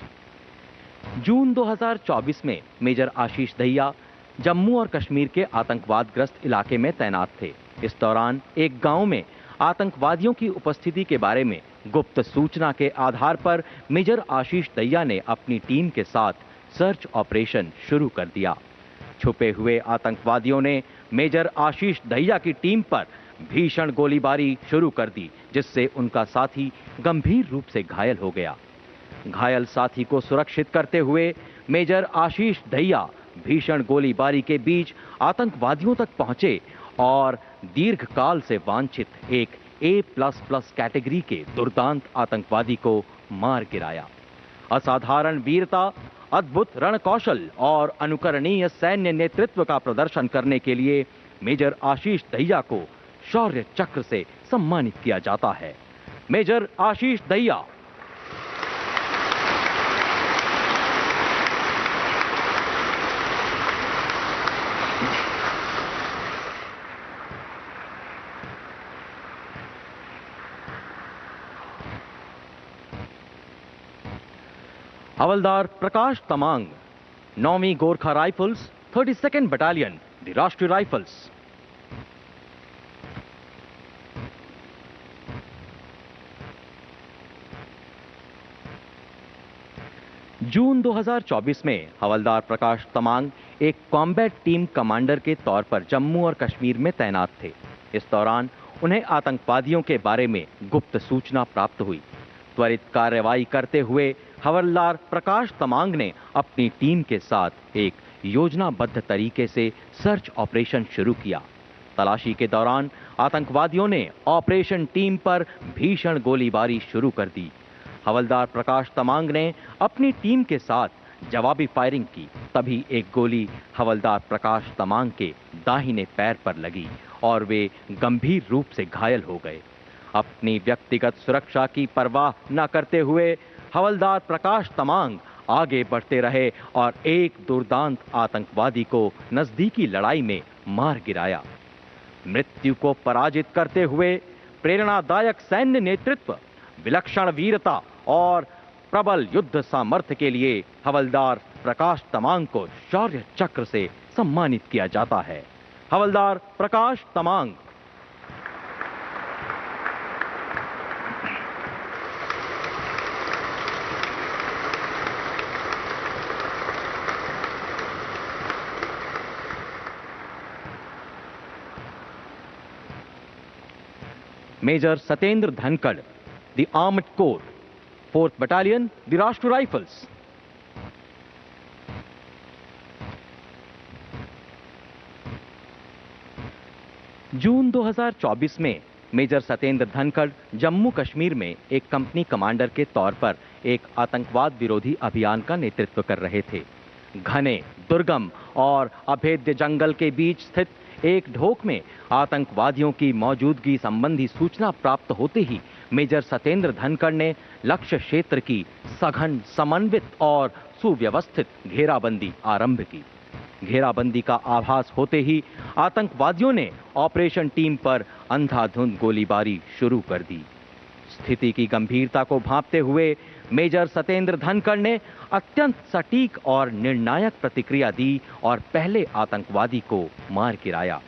जून 2024 में मेजर आशीष दहिया जम्मू और कश्मीर के आतंकवादग्रस्त इलाके में तैनात थे। इस दौरान एक गांव में आतंकवादियों की उपस्थिति के बारे में गुप्त सूचना के आधार पर मेजर आशीष दहिया ने अपनी टीम के साथ सर्च ऑपरेशन शुरू कर दिया। छुपे हुए आतंकवादियों ने मेजर आशीष दहिया की टीम पर भीषण गोलीबारी शुरू कर दी, जिससे उनका साथी गंभीर रूप से घायल हो गया। घायल साथी को सुरक्षित करते हुए मेजर आशीष दहिया भीषण गोलीबारी के बीच आतंकवादियों तक पहुंचे और दीर्घकाल से वांछित एक A++ कैटेगरी के दुर्दांत आतंकवादी को मार गिराया। असाधारण वीरता, अद्भुत रणकौशल और अनुकरणीय सैन्य नेतृत्व का प्रदर्शन करने के लिए मेजर आशीष दहिया को शौर्य चक्र से सम्मानित किया जाता है। मेजर आशीष दहिया। हवलदार प्रकाश तमांग, 9वीं Gorkha rifles, 32nd battalion, the Rashtriya rifles. जून 2024 में हवलदार प्रकाश तमांग एक कॉम्बैट टीम कमांडर के तौर पर जम्मू और कश्मीर में तैनात थे। इस दौरान उन्हें आतंकवादियों के बारे में गुप्त सूचना प्राप्त हुई। त्वरित कार्रवाई करते हुए हवलदार प्रकाश तमांग ने अपनी टीम के साथ एक योजनाबद्ध तरीके से सर्च ऑपरेशन शुरू किया। तलाशी के दौरान आतंकवादियों ने ऑपरेशन टीम पर भीषण गोलीबारी शुरू कर दी। हवलदार प्रकाश तमांग ने अपनी टीम के साथ जवाबी फायरिंग की। तभी एक गोली हवलदार प्रकाश तमांग के दाहिने पैर पर लगी और वे गंभीर रूप से घायल हो गए। अपनी व्यक्तिगत सुरक्षा की परवाह न करते हुए हवलदार प्रकाश तमांग आगे बढ़ते रहे और एक दुर्दांत आतंकवादी को नजदीकी लड़ाई में मार गिराया। मृत्यु को पराजित करते हुए प्रेरणादायक सैन्य नेतृत्व, विलक्षण वीरता और प्रबल युद्ध सामर्थ्य के लिए हवलदार प्रकाश तमांग को शौर्य चक्र से सम्मानित किया जाता है। Havildar Prakash Tamang. Major Satender Dhankhar, the armoured corps, 4th battalion, the Rashtriya rifles. जून 2024 में मेजर सतेंद्र धनखड़ जम्मू कश्मीर में एक कंपनी कमांडर के तौर पर एक आतंकवाद विरोधी अभियान का नेतृत्व कर रहे थे। घने, दुर्गम और अभेद्य जंगल के बीच स्थित एक ढोक में आतंकवादियों की मौजूदगी संबंधी सूचना प्राप्त होते ही मेजर सतेंद्र धनखड़ ने लक्ष्य क्षेत्र की सघन, समन्वित और सुव्यवस्थित घेराबंदी आरंभ की। घेराबंदी का आभास होते ही आतंकवादियों ने ऑपरेशन टीम पर अंधाधुंध गोलीबारी शुरू कर दी। स्थिति की गंभीरता को भांपते हुए मेजर सतेंद्र धनखड़ ने अत्यंत सटीक और निर्णायक प्रतिक्रिया दी और पहले आतंकवादी को मार गिराया।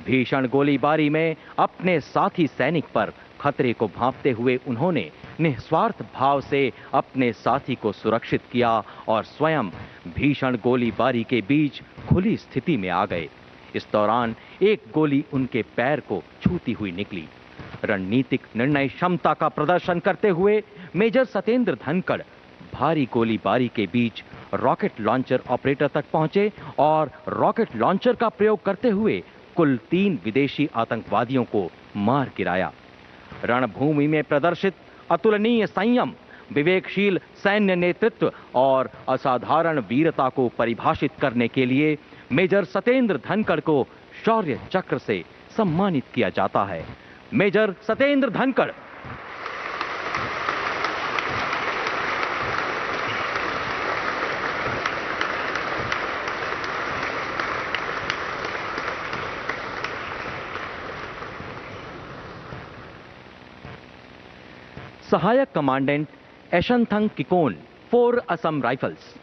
भीषण गोलीबारी में अपने साथी सैनिक पर खतरे को भांपते हुए उन्होंने निस्वार्थ भाव से अपने साथी को सुरक्षित किया और स्वयं भीषण गोलीबारी के बीच खुली स्थिति में आ गए। इस दौरान एक गोली उनके पैर को छूती हुई निकली। रणनीतिक निर्णय क्षमता का प्रदर्शन करते हुए मेजर सतेंद्र धनखड़ भारी गोलीबारी के बीच रॉकेट लॉन्चर ऑपरेटर तक पहुंचे और रॉकेट लॉन्चर का प्रयोग करते हुए कुल 3 विदेशी आतंकवादियों को मार गिराया। रणभूमि में प्रदर्शित अतुलनीय संयम, विवेकशील सैन्य नेतृत्व और असाधारण वीरता को परिभाषित करने के लिए मेजर सतेंद्र धनखड़ को शौर्य चक्र से सम्मानित किया जाता है। मेजर सतेंद्र धनखड़। सहायक कमांडेंट एशनथंग किकोन, 4 असम राइफल्स।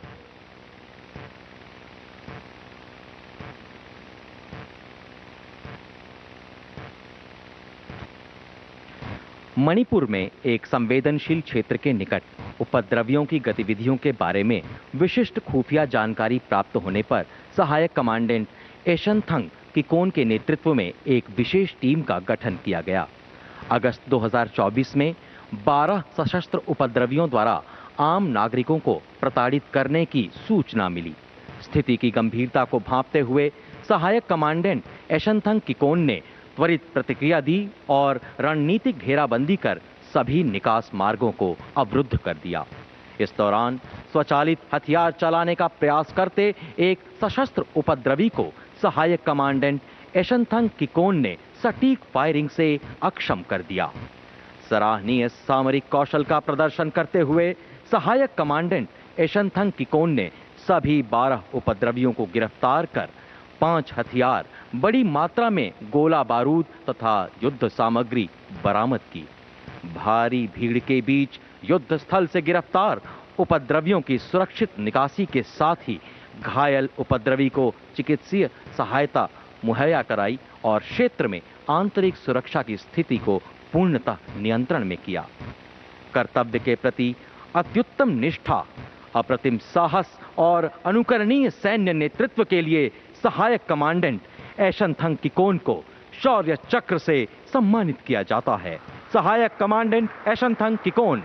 मणिपुर में एक संवेदनशील क्षेत्र के निकट उपद्रवियों की गतिविधियों के बारे में विशिष्ट खुफिया जानकारी प्राप्त होने पर सहायक कमांडेंट एशनथंग किकोन के नेतृत्व में एक विशेष टीम का गठन किया गया। अगस्त 2024 में 12 सशस्त्र उपद्रवियों द्वारा आम नागरिकों को प्रताड़ित करने की सूचना मिली। स्थिति की गंभीरता को भांपते हुए सहायक कमांडेंट एशनथंग किकोन ने त्वरित प्रतिक्रिया दी और रणनीतिक घेराबंदी कर सभी निकास मार्गों को अवरुद्ध कर दिया। इस दौरान स्वचालित हथियार चलाने का प्रयास करते एक सशस्त्र उपद्रवी को सहायक कमांडेंट एशनथंग किकोन ने सटीक फायरिंग से अक्षम कर दिया। सराहनीय सामरिक कौशल का प्रदर्शन करते हुए सहायक कमांडेंट एशनथंग किकोन ने सभी 12 उपद्रवियों को गिरफ्तार कर 5 हथियार, बड़ी मात्रा में गोला बारूद तथा युद्ध सामग्री बरामद की। भारी भीड़ के बीच युद्ध स्थल से गिरफ्तार उपद्रवियों की सुरक्षित निकासी के साथ ही घायल उपद्रवी को चिकित्सीय सहायता मुहैया कराई और क्षेत्र में आंतरिक सुरक्षा की स्थिति को पूर्णतः नियंत्रण में किया। कर्तव्य के प्रति अत्युत्तम निष्ठा, अप्रतिम साहस और अनुकरणीय सैन्य नेतृत्व के लिए सहायक कमांडेंट एशनथंग किकोन को शौर्य चक्र से सम्मानित किया जाता है। सहायक कमांडेंट एशनथंग किकोन।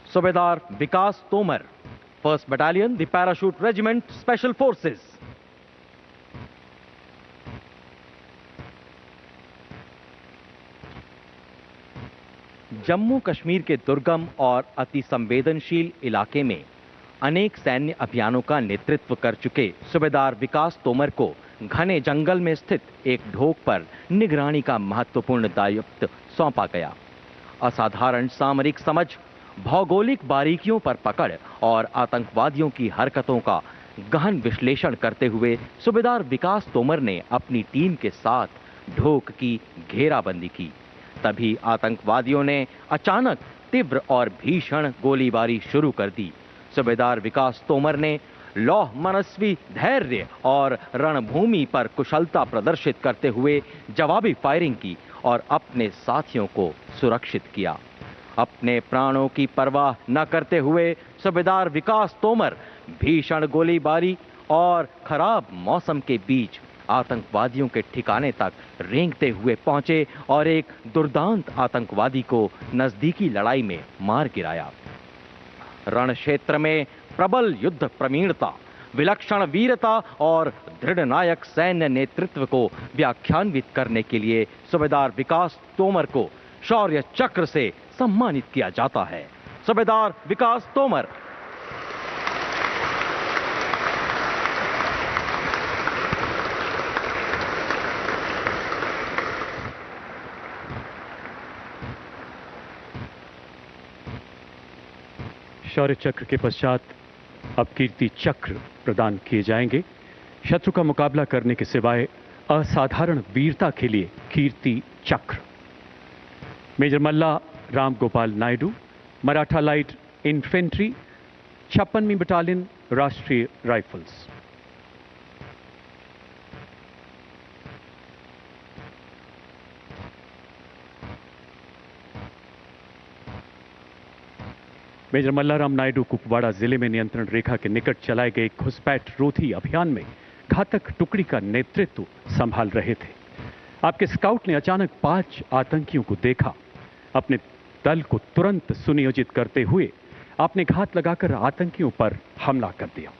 सूबेदार विकास Tomar, 1st Battalion, the Parachute Regiment, Special Forces। Jammu Kashmir के दुर्गम और अति संवेदनशील इलाके में अनेक सैन्य अभियानों का नेतृत्व कर चुके सूबेदार विकास तोमर को घने जंगल में स्थित एक ढोक पर निगरानी का महत्वपूर्ण दायित्व सौंपा गया। असाधारण सामरिक समझ, भौगोलिक बारीकियों पर पकड़ और आतंकवादियों की हरकतों का गहन विश्लेषण करते हुए सूबेदार विकास तोमर ने अपनी टीम के साथ ढोक की घेराबंदी की। तभी आतंकवादियों ने अचानक तीव्र और भीषण गोलीबारी शुरू कर दी। सूबेदार विकास तोमर ने लौह मनस्वी धैर्य और रणभूमि पर कुशलता प्रदर्शित करते हुए जवाबी फायरिंग की और अपने साथियों को सुरक्षित किया। अपने प्राणों की परवाह न करते हुए सूबेदार विकास तोमर भीषण गोलीबारी और खराब मौसम के बीच आतंकवादियों के ठिकाने तक रेंगते हुए पहुंचे और एक दुर्दांत आतंकवादी को नजदीकी लड़ाई में मार गिराया। रण क्षेत्र में प्रबल युद्ध प्रवीणता, विलक्षण वीरता और दृढ़ नायक सैन्य नेतृत्व को व्याख्यान्वित करने के लिए सूबेदार विकास तोमर को शौर्य चक्र से सम्मानित किया जाता है। सूबेदार विकास तोमर। शौर्य चक्र के पश्चात अब कीर्ति चक्र प्रदान किए जाएंगे। शत्रु का मुकाबला करने के सिवाय असाधारण वीरता के लिए Kirti Chakra. Major Malla Ram Gopal Naidu, Maratha light infantry, 56वीं battalion, Rashtriya rifles. Major Mallaram Naidu Kupwara जिले में नियंत्रण रेखा के निकट चलाए गए घुसपैठ रोधी अभियान में घातक टुकड़ी का नेतृत्व संभाल रहे थे। आपके स्काउट ने अचानक 5 आतंकियों को देखा। अपने दल को तुरंत सुनियोजित करते हुए आपने घात लगाकर आतंकियों पर हमला कर दिया।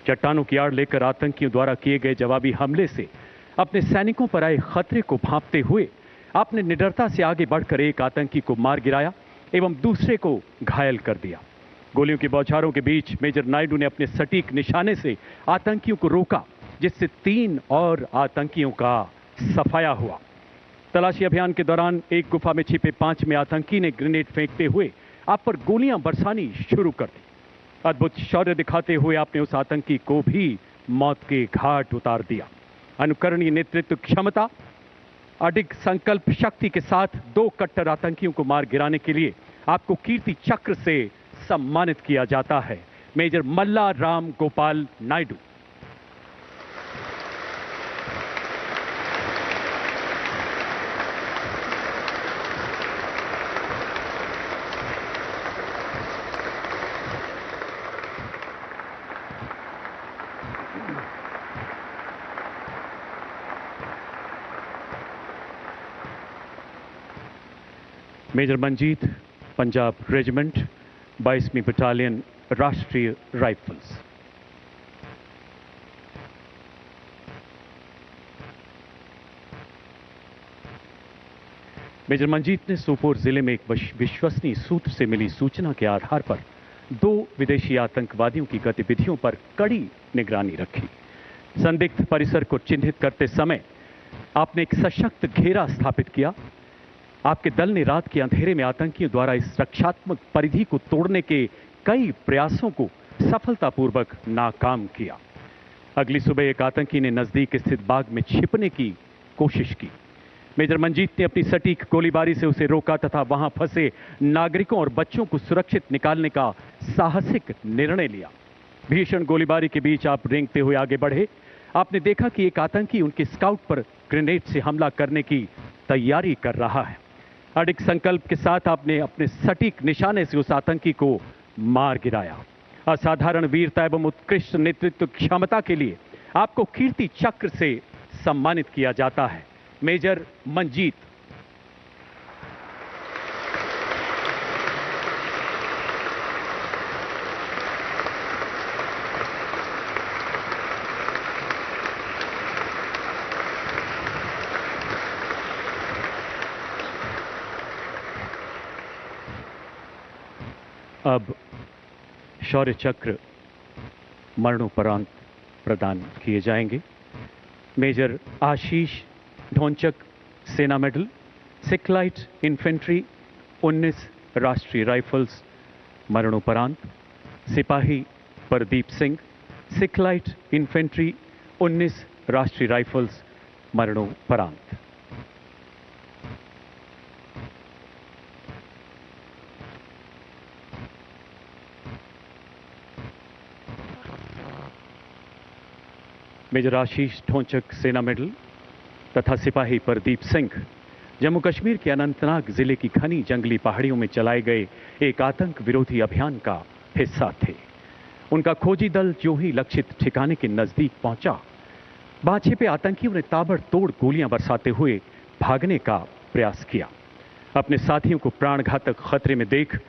चट्टानों की आड़ लेकर आतंकियों द्वारा किए गए जवाबी हमले से अपने सैनिकों पर आए खतरे को भांपते हुए आपने निडरता से आगे बढ़कर एक आतंकी को मार गिराया एवं दूसरे को घायल कर दिया। गोलियों की बौछारों के बीच मेजर नायडू ने अपने सटीक निशाने से आतंकियों को रोका, जिससे 3 और आतंकियों का सफाया हुआ। तलाशी अभियान के दौरान एक गुफा में छिपे 5वें आतंकी ने ग्रेनेड फेंकते हुए आप पर गोलियां बरसानी शुरू कर दी। अद्भुत शौर्य दिखाते हुए आपने उस आतंकी को भी मौत के घाट उतार दिया। अनुकरणीय नेतृत्व क्षमता, अडिग संकल्प शक्ति के साथ 2 कट्टर आतंकियों को मार गिराने के लिए आपको कीर्ति चक्र से सम्मानित किया जाता है। Major Malla Ram Gopal Naidu. Major Manjeet, Punjab regiment, 22वीं battalion, Rashtriya rifles. Major Manjeet ने सोपोर जिले में एक विश्वसनीय सूत्र से मिली सूचना के आधार पर 2 विदेशी आतंकवादियों की गतिविधियों पर कड़ी निगरानी रखी। संदिग्ध परिसर को चिन्हित करते समय आपने एक सशक्त घेरा स्थापित किया। आपके दल ने रात के अंधेरे में आतंकियों द्वारा इस रक्षात्मक परिधि को तोड़ने के कई प्रयासों को सफलतापूर्वक नाकाम किया। अगली सुबह एक आतंकी ने नजदीक स्थित बाग में छिपने की कोशिश की। मेजर मंजीत ने अपनी सटीक गोलीबारी से उसे रोका तथा वहां फंसे नागरिकों और बच्चों को सुरक्षित निकालने का साहसिक निर्णय लिया। भीषण गोलीबारी के बीच आप रेंगते हुए आगे बढ़े। आपने देखा कि एक आतंकी उनके स्काउट पर ग्रेनेड से हमला करने की तैयारी कर रहा है। अडिग संकल्प के साथ आपने अपने सटीक निशाने से उस आतंकी को मार गिराया। असाधारण वीरता एवं उत्कृष्ट नेतृत्व क्षमता के लिए आपको कीर्ति चक्र से सम्मानित किया जाता है। मेजर मंजीत। अब शौर्य चक्र मरणोपरांत प्रदान किए जाएंगे। मेजर आशीष ढोंचक, सेना मेडल, सिखलाइट इन्फेंट्री, 19 राष्ट्रीय राइफल्स, मरणोपरांत। सिपाही प्रदीप सिंह, सिखलाइट इन्फेंट्री, 19 राष्ट्रीय राइफल्स, मरणोपरांत। मेजर आशीष ढोंचक, सेना मेडल तथा सिपाही प्रदीप सिंह जम्मू कश्मीर के अनंतनाग जिले की घनी जंगली पहाड़ियों में चलाए गए एक आतंक विरोधी अभियान का हिस्सा थे। उनका खोजी दल जो ही लक्षित ठिकाने के नजदीक पहुंचा, वहां छिपे आतंकियों ने ताबड़तोड़ गोलियां बरसाते हुए भागने का प्रयास किया। अपने साथियों को प्राणघातक खतरे में देख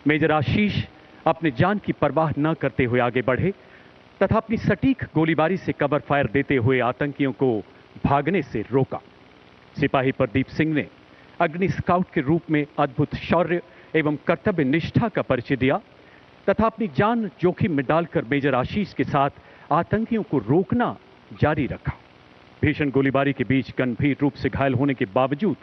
मेजर आशीष अपने जान की परवाह न करते हुए आगे बढ़े तथा अपनी सटीक गोलीबारी से कवर फायर देते हुए आतंकियों को भागने से रोका। सिपाही प्रदीप सिंह ने अग्नि स्काउट के रूप में अद्भुत शौर्य एवं कर्तव्य निष्ठा का परिचय दिया तथा अपनी जान जोखिम में डालकर मेजर आशीष के साथ आतंकियों को रोकना जारी रखा। भीषण गोलीबारी के बीच गंभीर रूप से घायल होने के बावजूद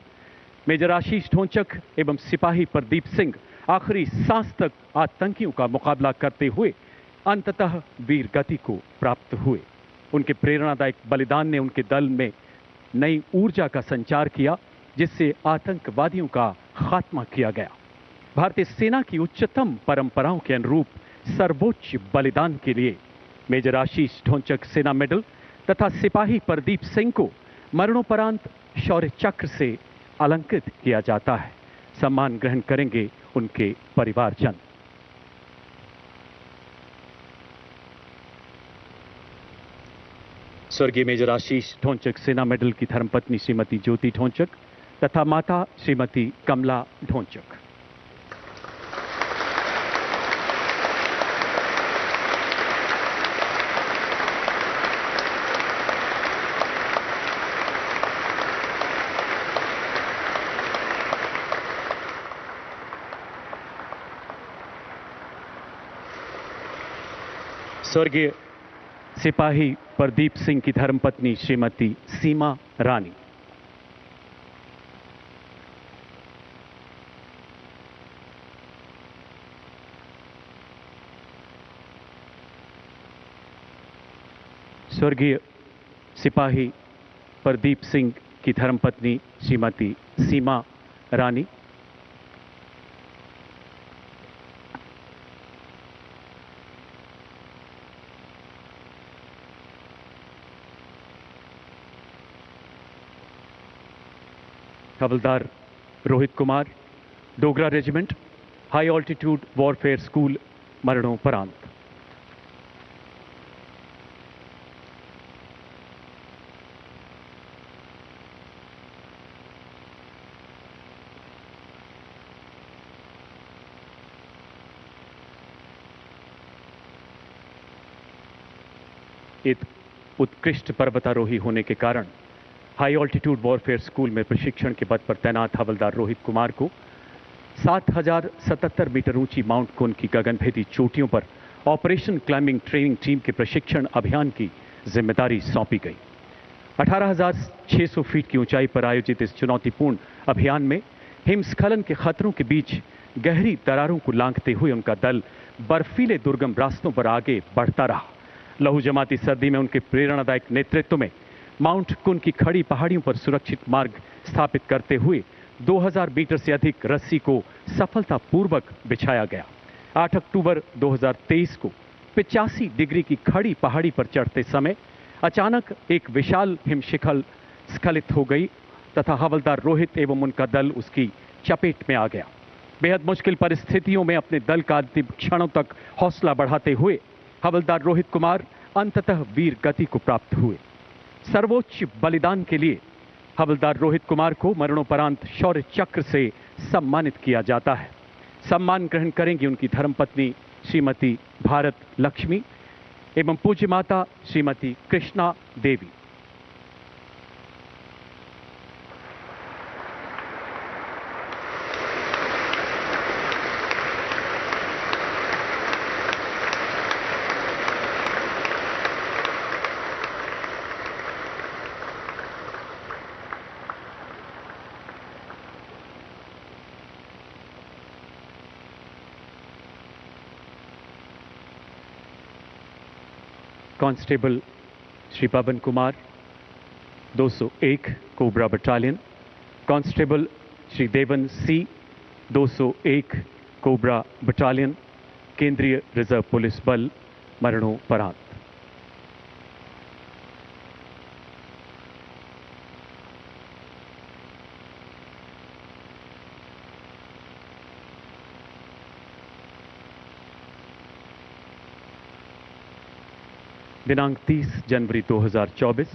मेजर आशीष ढोंचक एवं सिपाही प्रदीप सिंह आखिरी सांस तक आतंकियों का मुकाबला करते हुए अंततः वीर गति को प्राप्त हुए। उनके प्रेरणादायक बलिदान ने उनके दल में नई ऊर्जा का संचार किया, जिससे आतंकवादियों का खात्मा किया गया। भारतीय सेना की उच्चतम परंपराओं के अनुरूप सर्वोच्च बलिदान के लिए मेजर आशीष ढोंचक, सेना मेडल तथा सिपाही प्रदीप सिंह को मरणोपरांत शौर्य चक्र से अलंकृत किया जाता है। सम्मान ग्रहण करेंगे उनके परिवारजन। स्वर्गीय मेजर आशीष ढोंचक, सेना मेडल की धर्मपत्नी श्रीमती ज्योति ढोंचक तथा माता श्रीमती कमला ढोंचक। स्वर्गीय सिपाही प्रदीप सिंह की धर्मपत्नी श्रीमती सीमा रानी। स्वर्गीय सिपाही प्रदीप सिंह की धर्मपत्नी Shrimati Seema Rani. Havildar Rohit Kumar, Dogra regiment, high altitude warfare school, मरणोपरांत। एक उत्कृष्ट पर्वतारोही होने के कारण हाई ऑल्टीट्यूड वॉरफेयर स्कूल में प्रशिक्षण के पद पर तैनात हवलदार रोहित कुमार को 7077 मीटर ऊंची माउंट कून की गगनभेदी चोटियों पर ऑपरेशन क्लाइंबिंग ट्रेनिंग टीम के प्रशिक्षण अभियान की जिम्मेदारी सौंपी गई। 18,600 फीट की ऊंचाई पर आयोजित इस चुनौतीपूर्ण अभियान में हिमस्खलन के खतरों के बीच गहरी दरारों को लांघते हुए उनका दल बर्फीले दुर्गम रास्तों पर आगे बढ़ता रहा। लहू जमाती सर्दी में उनके प्रेरणादायक नेतृत्व में माउंट कुन की खड़ी पहाड़ियों पर सुरक्षित मार्ग स्थापित करते हुए 2000 मीटर से अधिक रस्सी को सफलतापूर्वक बिछाया गया। 8 अक्टूबर 2023 को 85 डिग्री की खड़ी पहाड़ी पर चढ़ते समय अचानक एक विशाल हिमशिखर स्खलित हो गई तथा हवलदार रोहित एवं उनका दल उसकी चपेट में आ गया। बेहद मुश्किल परिस्थितियों में अपने दल का अंतिम क्षणों तक हौसला बढ़ाते हुए हवलदार रोहित कुमार अंततः वीर गति को प्राप्त हुए। सर्वोच्च बलिदान के लिए हवलदार रोहित कुमार को मरणोपरांत शौर्य चक्र से सम्मानित किया जाता है। सम्मान ग्रहण करेंगी उनकी धर्मपत्नी श्रीमती भारत लक्ष्मी एवं पूज्य माता Shrimati Krishna Devi. Constable Shri Pawan Kumar 201 COBRA battalion, constable Shri Devan C 201 COBRA battalion, केंद्रीय रिजर्व पुलिस बल, मरणोपरांत। दिनांक 30 जनवरी 2024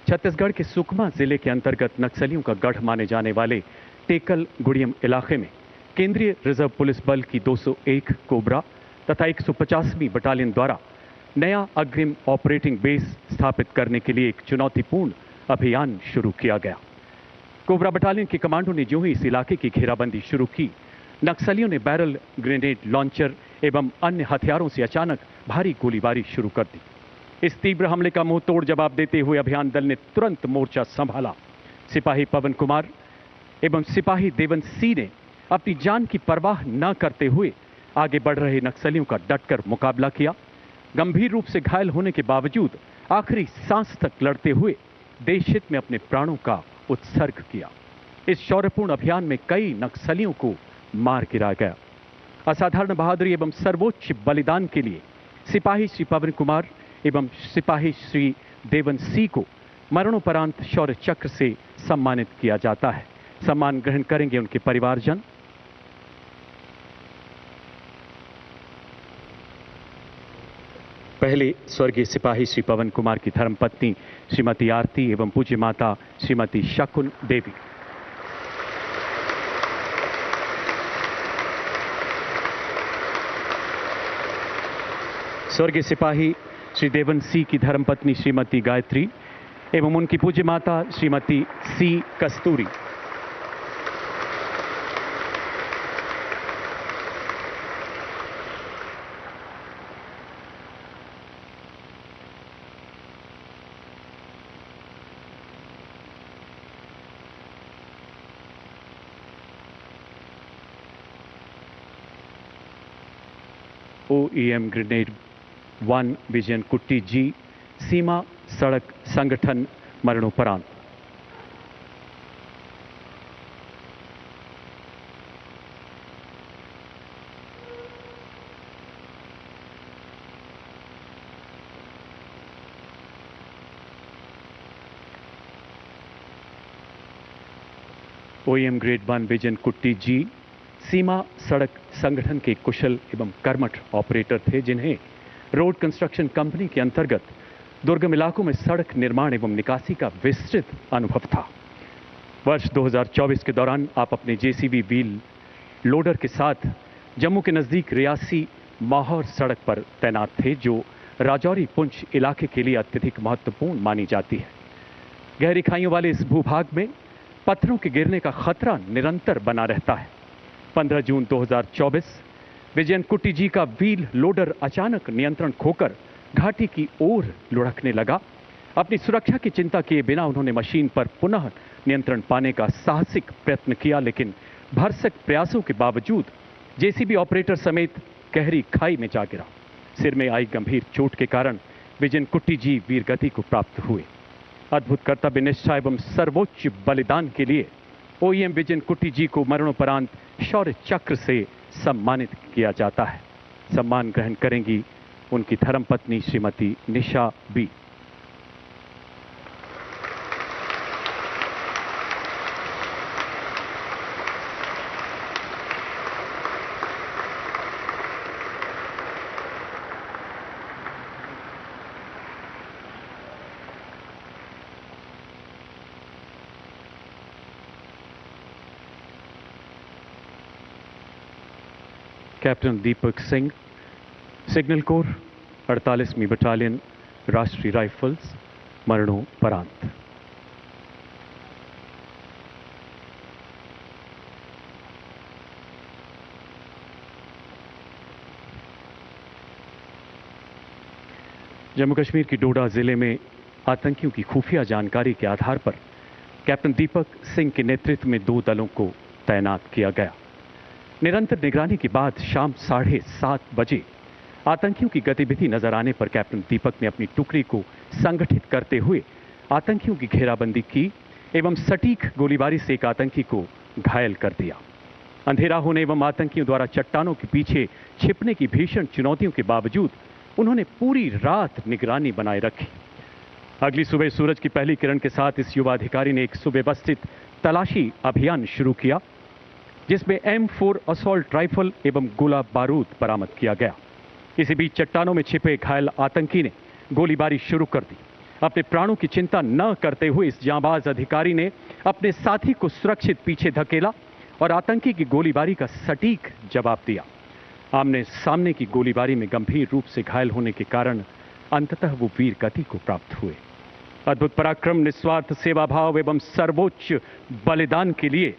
छत्तीसगढ़ के सुकमा जिले के अंतर्गत नक्सलियों का गढ़ माने जाने वाले टेकल गुड़ियम इलाके में केंद्रीय रिजर्व पुलिस बल की 201 कोबरा तथा 150वीं बटालियन द्वारा नया अग्रिम ऑपरेटिंग बेस स्थापित करने के लिए एक चुनौतीपूर्ण अभियान शुरू किया गया। कोबरा बटालियन के कमांडो ने जो ही इस इलाके की घेराबंदी शुरू की, नक्सलियों ने बैरल ग्रेनेड लॉन्चर एवं अन्य हथियारों से अचानक भारी गोलीबारी शुरू कर दी। इस तीव्र हमले का मुंह तोड़ जवाब देते हुए अभियान दल ने तुरंत मोर्चा संभाला। सिपाही पवन कुमार एवं सिपाही देवन सी ने अपनी जान की परवाह न करते हुए आगे बढ़ रहे नक्सलियों का डटकर मुकाबला किया। गंभीर रूप से घायल होने के बावजूद आखिरी सांस तक लड़ते हुए देश हित में अपने प्राणों का उत्सर्ग किया। इस शौर्यपूर्ण अभियान में कई नक्सलियों को मार गिराया गया। असाधारण बहादुरी एवं सर्वोच्च बलिदान के लिए सिपाही श्री पवन कुमार एवं सिपाही श्री देवन सी को मरणोपरांत शौर्य चक्र से सम्मानित किया जाता है। सम्मान ग्रहण करेंगे उनके परिवारजन। पहले स्वर्गीय सिपाही श्री पवन कुमार की धर्मपत्नी श्रीमती आरती एवं पूज्य माता श्रीमती शकुन देवी। स्वर्गीय सिपाही श्री देवन सी की धर्मपत्नी श्रीमती गायत्री एवं उनकी पूज्य माता श्रीमती सी कस्तूरी। OEM ग्रेनेड 1 विजयन कुट्टी जी, सीमा सड़क संगठन, मरणोपरांत। OEM ग्रेड 1 विजन कुट्टी जी सीमा सड़क संगठन के कुशल एवं कर्मठ ऑपरेटर थे, जिन्हें रोड कंस्ट्रक्शन कंपनी के अंतर्गत दुर्गम इलाकों में सड़क निर्माण एवं निकासी का विस्तृत अनुभव था। वर्ष 2024 के दौरान आप अपने जेसीबी व्हील लोडर के साथ जम्मू के नजदीक रियासी माहौर सड़क पर तैनात थे, जो राजौरी पुंछ इलाके के लिए अत्यधिक महत्वपूर्ण मानी जाती है। गहरी खाइयों वाले इस भूभाग में पत्थरों के गिरने का खतरा निरंतर बना रहता है। 15 जून 2024 विजयन कुट्टी जी का व्हील लोडर अचानक नियंत्रण खोकर घाटी की ओर लुढ़कने लगा। अपनी सुरक्षा की चिंता किए बिना उन्होंने मशीन पर पुनः नियंत्रण पाने का साहसिक प्रयत्न किया, लेकिन भरसक प्रयासों के बावजूद जेसीबी ऑपरेटर समेत गहरी खाई में जा गिरा। सिर में आई गंभीर चोट के कारण विजयन कुट्टी जी वीरगति को प्राप्त हुए। अद्भुत कर्तव्य निष्ठा एवं सर्वोच्च बलिदान के लिए OEM विजयन कुट्टी जी को मरणोपरांत शौर्य चक्र से सम्मानित किया जाता है। सम्मान ग्रहण करेंगी उनकी धर्मपत्नी श्रीमती निशा B. Captain Deepak Singh, signal corps 48वीं battalion Rashtriya rifles, मरणोपरांत। जम्मू कश्मीर की डोडा जिले में आतंकियों की खुफिया जानकारी के आधार पर कैप्टन दीपक सिंह के नेतृत्व में 2 दलों को तैनात किया गया। निरंतर निगरानी के बाद शाम 7:30 बजे आतंकियों की गतिविधि नजर आने पर कैप्टन दीपक ने अपनी टुकड़ी को संगठित करते हुए आतंकियों की घेराबंदी की एवं सटीक गोलीबारी से एक आतंकी को घायल कर दिया। अंधेरा होने एवं आतंकियों द्वारा चट्टानों के पीछे छिपने की भीषण चुनौतियों के बावजूद उन्होंने पूरी रात निगरानी बनाए रखी। अगली सुबह सूरज की पहली किरण के साथ इस युवा अधिकारी ने एक सुव्यवस्थित तलाशी अभियान शुरू किया, जिसमें M4 असॉल्ट राइफल एवं गोला बारूद बरामद किया गया। इसी बीच चट्टानों में छिपे घायल आतंकी ने गोलीबारी शुरू कर दी। अपने प्राणों की चिंता न करते हुए इस जांबाज अधिकारी ने अपने साथी को सुरक्षित पीछे धकेला और आतंकी की गोलीबारी का सटीक जवाब दिया। आमने सामने की गोलीबारी में गंभीर रूप से घायल होने के कारण अंततः वो वीर गति को प्राप्त हुए। अद्भुत पराक्रम, निस्वार्थ सेवा भाव एवं सर्वोच्च बलिदान के लिए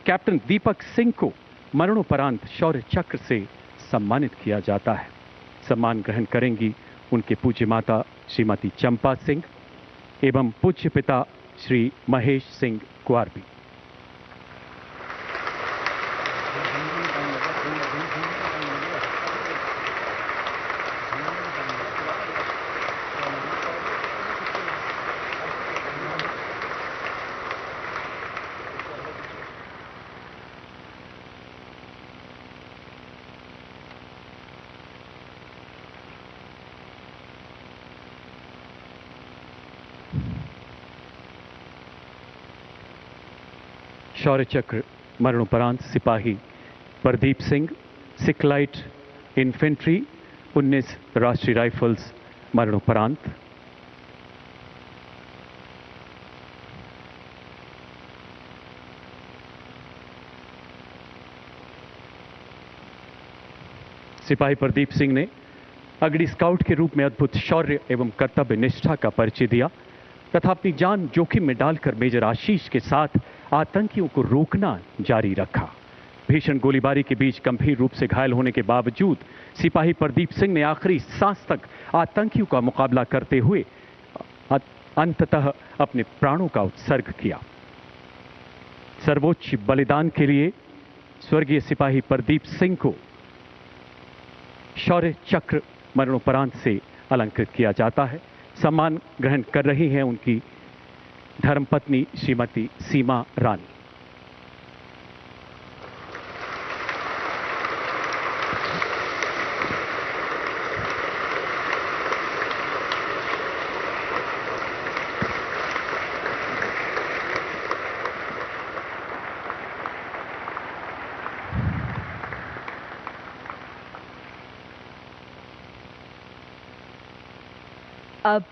कैप्टन दीपक सिंह को मरणोपरांत शौर्य चक्र से सम्मानित किया जाता है। सम्मान ग्रहण करेंगी उनके पूज्य माता श्रीमती चंपा सिंह एवं पूज्य पिता श्री महेश सिंह कुआरबी। शौर्य चक्र मरणोपरांत सिपाही प्रदीप सिंह, सिखलाइट इन्फेंट्री 19 राष्ट्रीय राइफल्स, मरणोपरांत। सिपाही प्रदीप सिंह ने अगड़ी स्काउट के रूप में अद्भुत शौर्य एवं कर्तव्य निष्ठा का परिचय दिया तथा अपनी जान जोखिम में डालकर मेजर आशीष के साथ आतंकियों को रोकना जारी रखा। भीषण गोलीबारी के बीच गंभीर रूप से घायल होने के बावजूद सिपाही प्रदीप सिंह ने आखिरी सांस तक आतंकियों का मुकाबला करते हुए अंततः अपने प्राणों का उत्सर्ग किया। सर्वोच्च बलिदान के लिए स्वर्गीय सिपाही प्रदीप सिंह को शौर्य चक्र मरणोपरांत से अलंकृत किया जाता है। सम्मान ग्रहण कर रही हैं उनकी धर्मपत्नी श्रीमती सीमा रानी। अब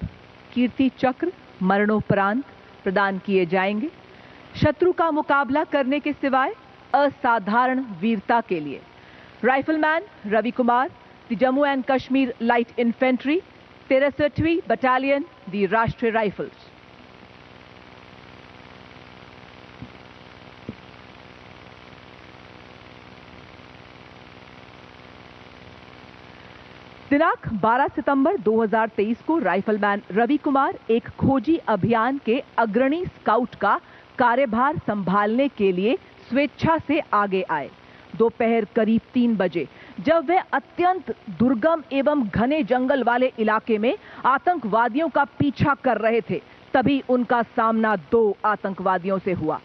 कीर्ति चक्र मरणोपरांत प्रदान किए जाएंगे, शत्रु का मुकाबला करने के सिवाय असाधारण वीरता के लिए। Rifleman Ravi Kumar, the Jammu and Kashmir light infantry, 63वीं बटालियन, द राष्ट्रीय राइफल्स। दिनांक 12 सितंबर 2023 को राइफलमैन रवि कुमार एक खोजी अभियान के अग्रणी स्काउट का कार्यभार संभालने के लिए स्वेच्छा से आगे आए। दोपहर करीब 3 बजे जब वे अत्यंत दुर्गम एवं घने जंगल वाले इलाके में आतंकवादियों का पीछा कर रहे थे, तभी उनका सामना 2 आतंकवादियों से हुआ।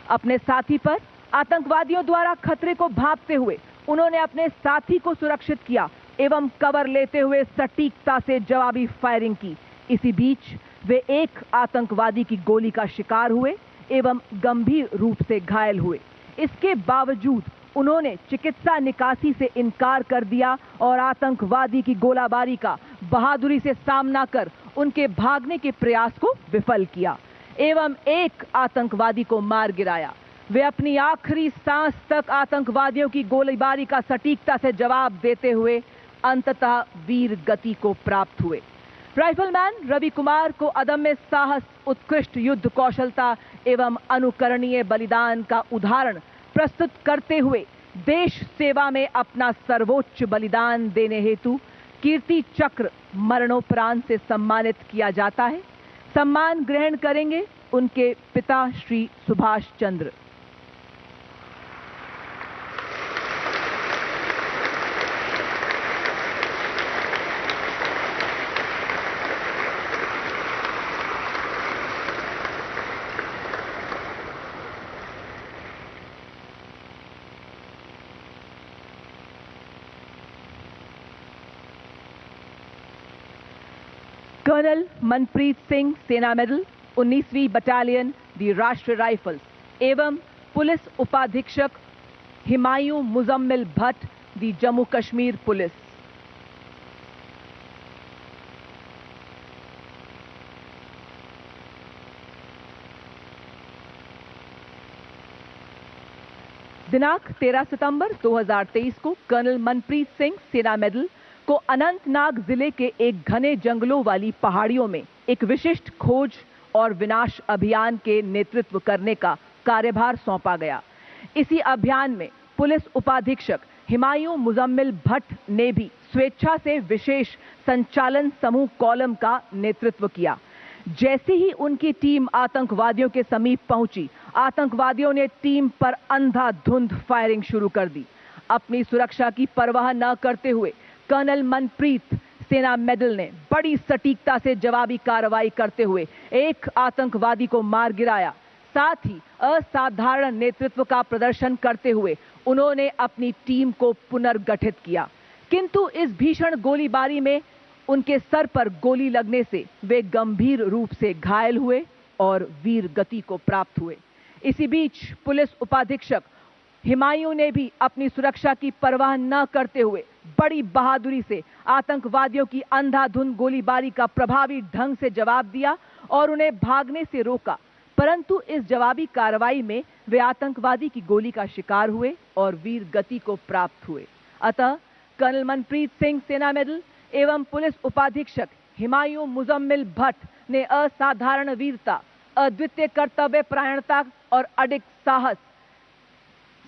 अपने साथी पर आतंकवादियों द्वारा खतरे को भांपते हुए उन्होंने अपने साथी को सुरक्षित किया एवं कवर लेते हुए सटीकता से जवाबी फायरिंग की। इसी बीच वे एक आतंकवादी की गोली का शिकार हुए एवं गंभीर रूप से घायल हुए। इसके बावजूद उन्होंने चिकित्सा निकासी से इनकार कर दिया और आतंकवादी की गोलाबारी का बहादुरी से सामना कर उनके भागने के प्रयास को विफल किया एवं एक आतंकवादी को मार गिराया। वे अपनी आखिरी सांस तक आतंकवादियों की गोलीबारी का सटीकता से जवाब देते हुए अंततः वीर गति को प्राप्त हुए। राइफलमैन रवि कुमार को अदम्य साहस, उत्कृष्ट युद्ध कौशलता एवं अनुकरणीय बलिदान का उदाहरण प्रस्तुत करते हुए देश सेवा में अपना सर्वोच्च बलिदान देने हेतु कीर्ति चक्र मरणोपरांत से सम्मानित किया जाता है। सम्मान ग्रहण करेंगे उनके पिता श्री सुभाष चंद्र। कर्नल मनप्रीत सिंह, सेना मेडल, 19वीं बटालियन, दी राष्ट्रीय राइफल्स एवं पुलिस उपाधीक्षक हिमायूं मुजम्मिल भट्ट, दी जम्मू कश्मीर पुलिस। दिनांक 13 सितंबर 2023 को कर्नल मनप्रीत सिंह, सेना मेडल, को अनंतनाग जिले के एक घने जंगलों वाली पहाड़ियों में एक विशिष्ट खोज और विनाश अभियान के नेतृत्व करने का कार्यभार सौंपा गया। इसी अभियान में पुलिस उपाधीक्षक हिमायूं मुजम्मिल भट्ट ने भी स्वेच्छा से विशेष संचालन समूह कॉलम का नेतृत्व किया। जैसे ही उनकी टीम आतंकवादियों के समीप पहुंची, आतंकवादियों ने टीम पर अंधाधुंध फायरिंग शुरू कर दी। अपनी सुरक्षा की परवाह न करते हुए कर्नल मनप्रीत, सेना मेडल, ने बड़ी सटीकता से जवाबी कार्रवाई करते हुए एक आतंकवादी को मार गिराया। साथ ही असाधारण नेतृत्व का प्रदर्शन करते हुए उन्होंने अपनी टीम को पुनर्गठित किया। किंतु इस भीषण गोलीबारी में उनके सर पर गोली लगने से वे गंभीर रूप से घायल हुए और वीर गति को प्राप्त हुए। इसी बीच पुलिस उपाधीक्षक हिमायूं ने भी अपनी सुरक्षा की परवाह न करते हुए बड़ी बहादुरी से आतंकवादियों की अंधाधुंध गोलीबारी का प्रभावी ढंग से जवाब दिया और उन्हें भागने से रोका। परंतु इस जवाबी कार्रवाई में वे आतंकवादी की गोली का शिकार हुए और वीर गति को प्राप्त हुए। अतः कर्नल मनप्रीत सिंह, सेना मेडल, एवं पुलिस उपाधीक्षक हिमायूं मुजम्मिल भट्ट ने असाधारण वीरता, अद्वितीय कर्तव्य परायणता और अडिग साहस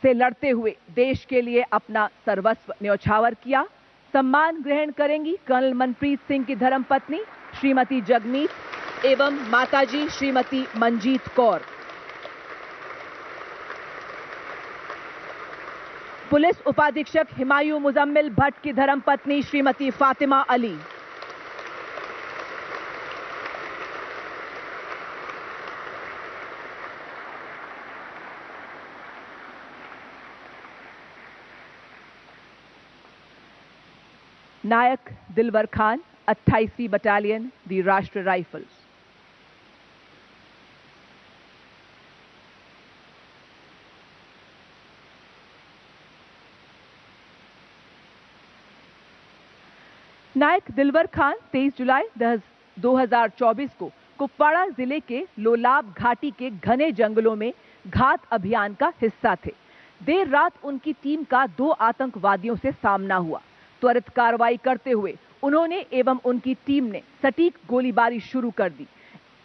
से लड़ते हुए देश के लिए अपना सर्वस्व न्यौछावर किया। सम्मान ग्रहण करेंगी कर्नल मनप्रीत सिंह की धर्मपत्नी श्रीमती जगमीत एवं माताजी श्रीमती मंजीत कौर। पुलिस उपाधीक्षक हिमायूं मुजम्मिल भट्ट की धर्मपत्नी श्रीमती फातिमा अली। नायक दिलवर Khan, 28वीं battalion, the Rashtriya rifles. नायक दिलवर खान 23 जुलाई 2024 को कुपवाड़ा जिले के लोलाब घाटी के घने जंगलों में घात अभियान का हिस्सा थे। देर रात उनकी टीम का 2 आतंकवादियों से सामना हुआ। त्वरित कार्रवाई करते हुए उन्होंने एवं उनकी टीम ने सटीक गोलीबारी शुरू कर दी,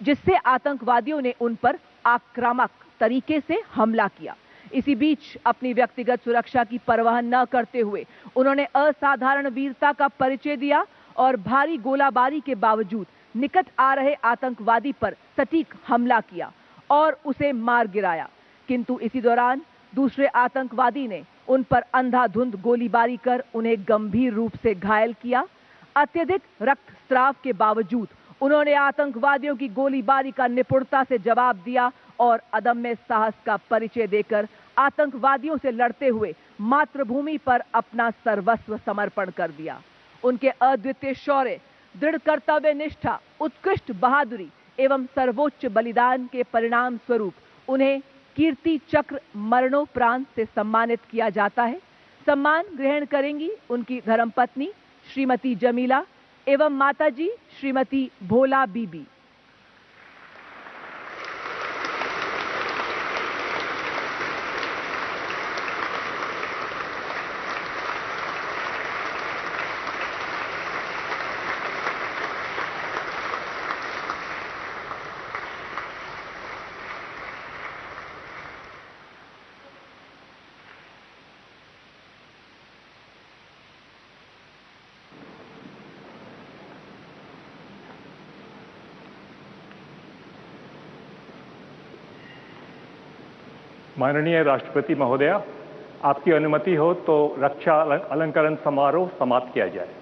जिससे आतंकवादियों ने उन पर आक्रामक तरीके से हमला किया। इसी बीच अपनी व्यक्तिगत सुरक्षा की परवाह न करते हुए उन्होंने असाधारण वीरता का परिचय दिया और भारी गोलाबारी के बावजूद निकट आ रहे आतंकवादी पर सटीक हमला किया और उसे मार गिराया। किंतु इसी दौरान दूसरे आतंकवादी ने उन पर अंधाधुंध गोलीबारी कर उन्हें गंभीर रूप से घायल किया। अत्यधिक रक्तस्राव के बावजूद उन्होंने आतंकवादियों की गोलीबारी का निपुणता से जवाब दिया और अदम्य साहस का परिचय देकर आतंकवादियों से लड़ते हुए मातृभूमि पर अपना सर्वस्व समर्पण कर दिया। उनके अद्वितीय शौर्य, दृढ़ कर्तव्य निष्ठा, उत्कृष्ट बहादुरी एवं सर्वोच्च बलिदान के परिणाम स्वरूप उन्हें कीर्ति चक्र मरणोपरांत से सम्मानित किया जाता है। सम्मान ग्रहण करेंगी उनकी धर्मपत्नी श्रीमती जमीला एवं माताजी श्रीमती भोला बीबी। माननीय राष्ट्रपति महोदया, आपकी अनुमति हो तो रक्षा अलंकरण समारोह समाप्त किया जाए।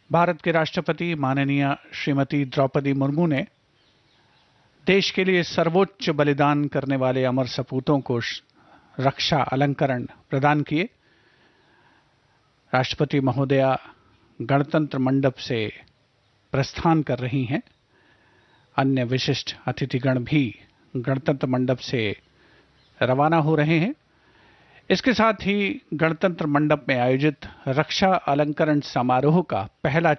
भारत के राष्ट्रपति माननीय श्रीमती द्रौपदी मुर्मू ने देश के लिए सर्वोच्च बलिदान करने वाले अमर सपूतों को रक्षा अलंकरण प्रदान किए। राष्ट्रपति महोदया गणतंत्र मंडप से प्रस्थान कर रही हैं। अन्य विशिष्ट अतिथिगण भी गणतंत्र मंडप से रवाना हो रहे हैं। इसके साथ ही गणतंत्र मंडप में आयोजित रक्षा अलंकरण समारोह का पहला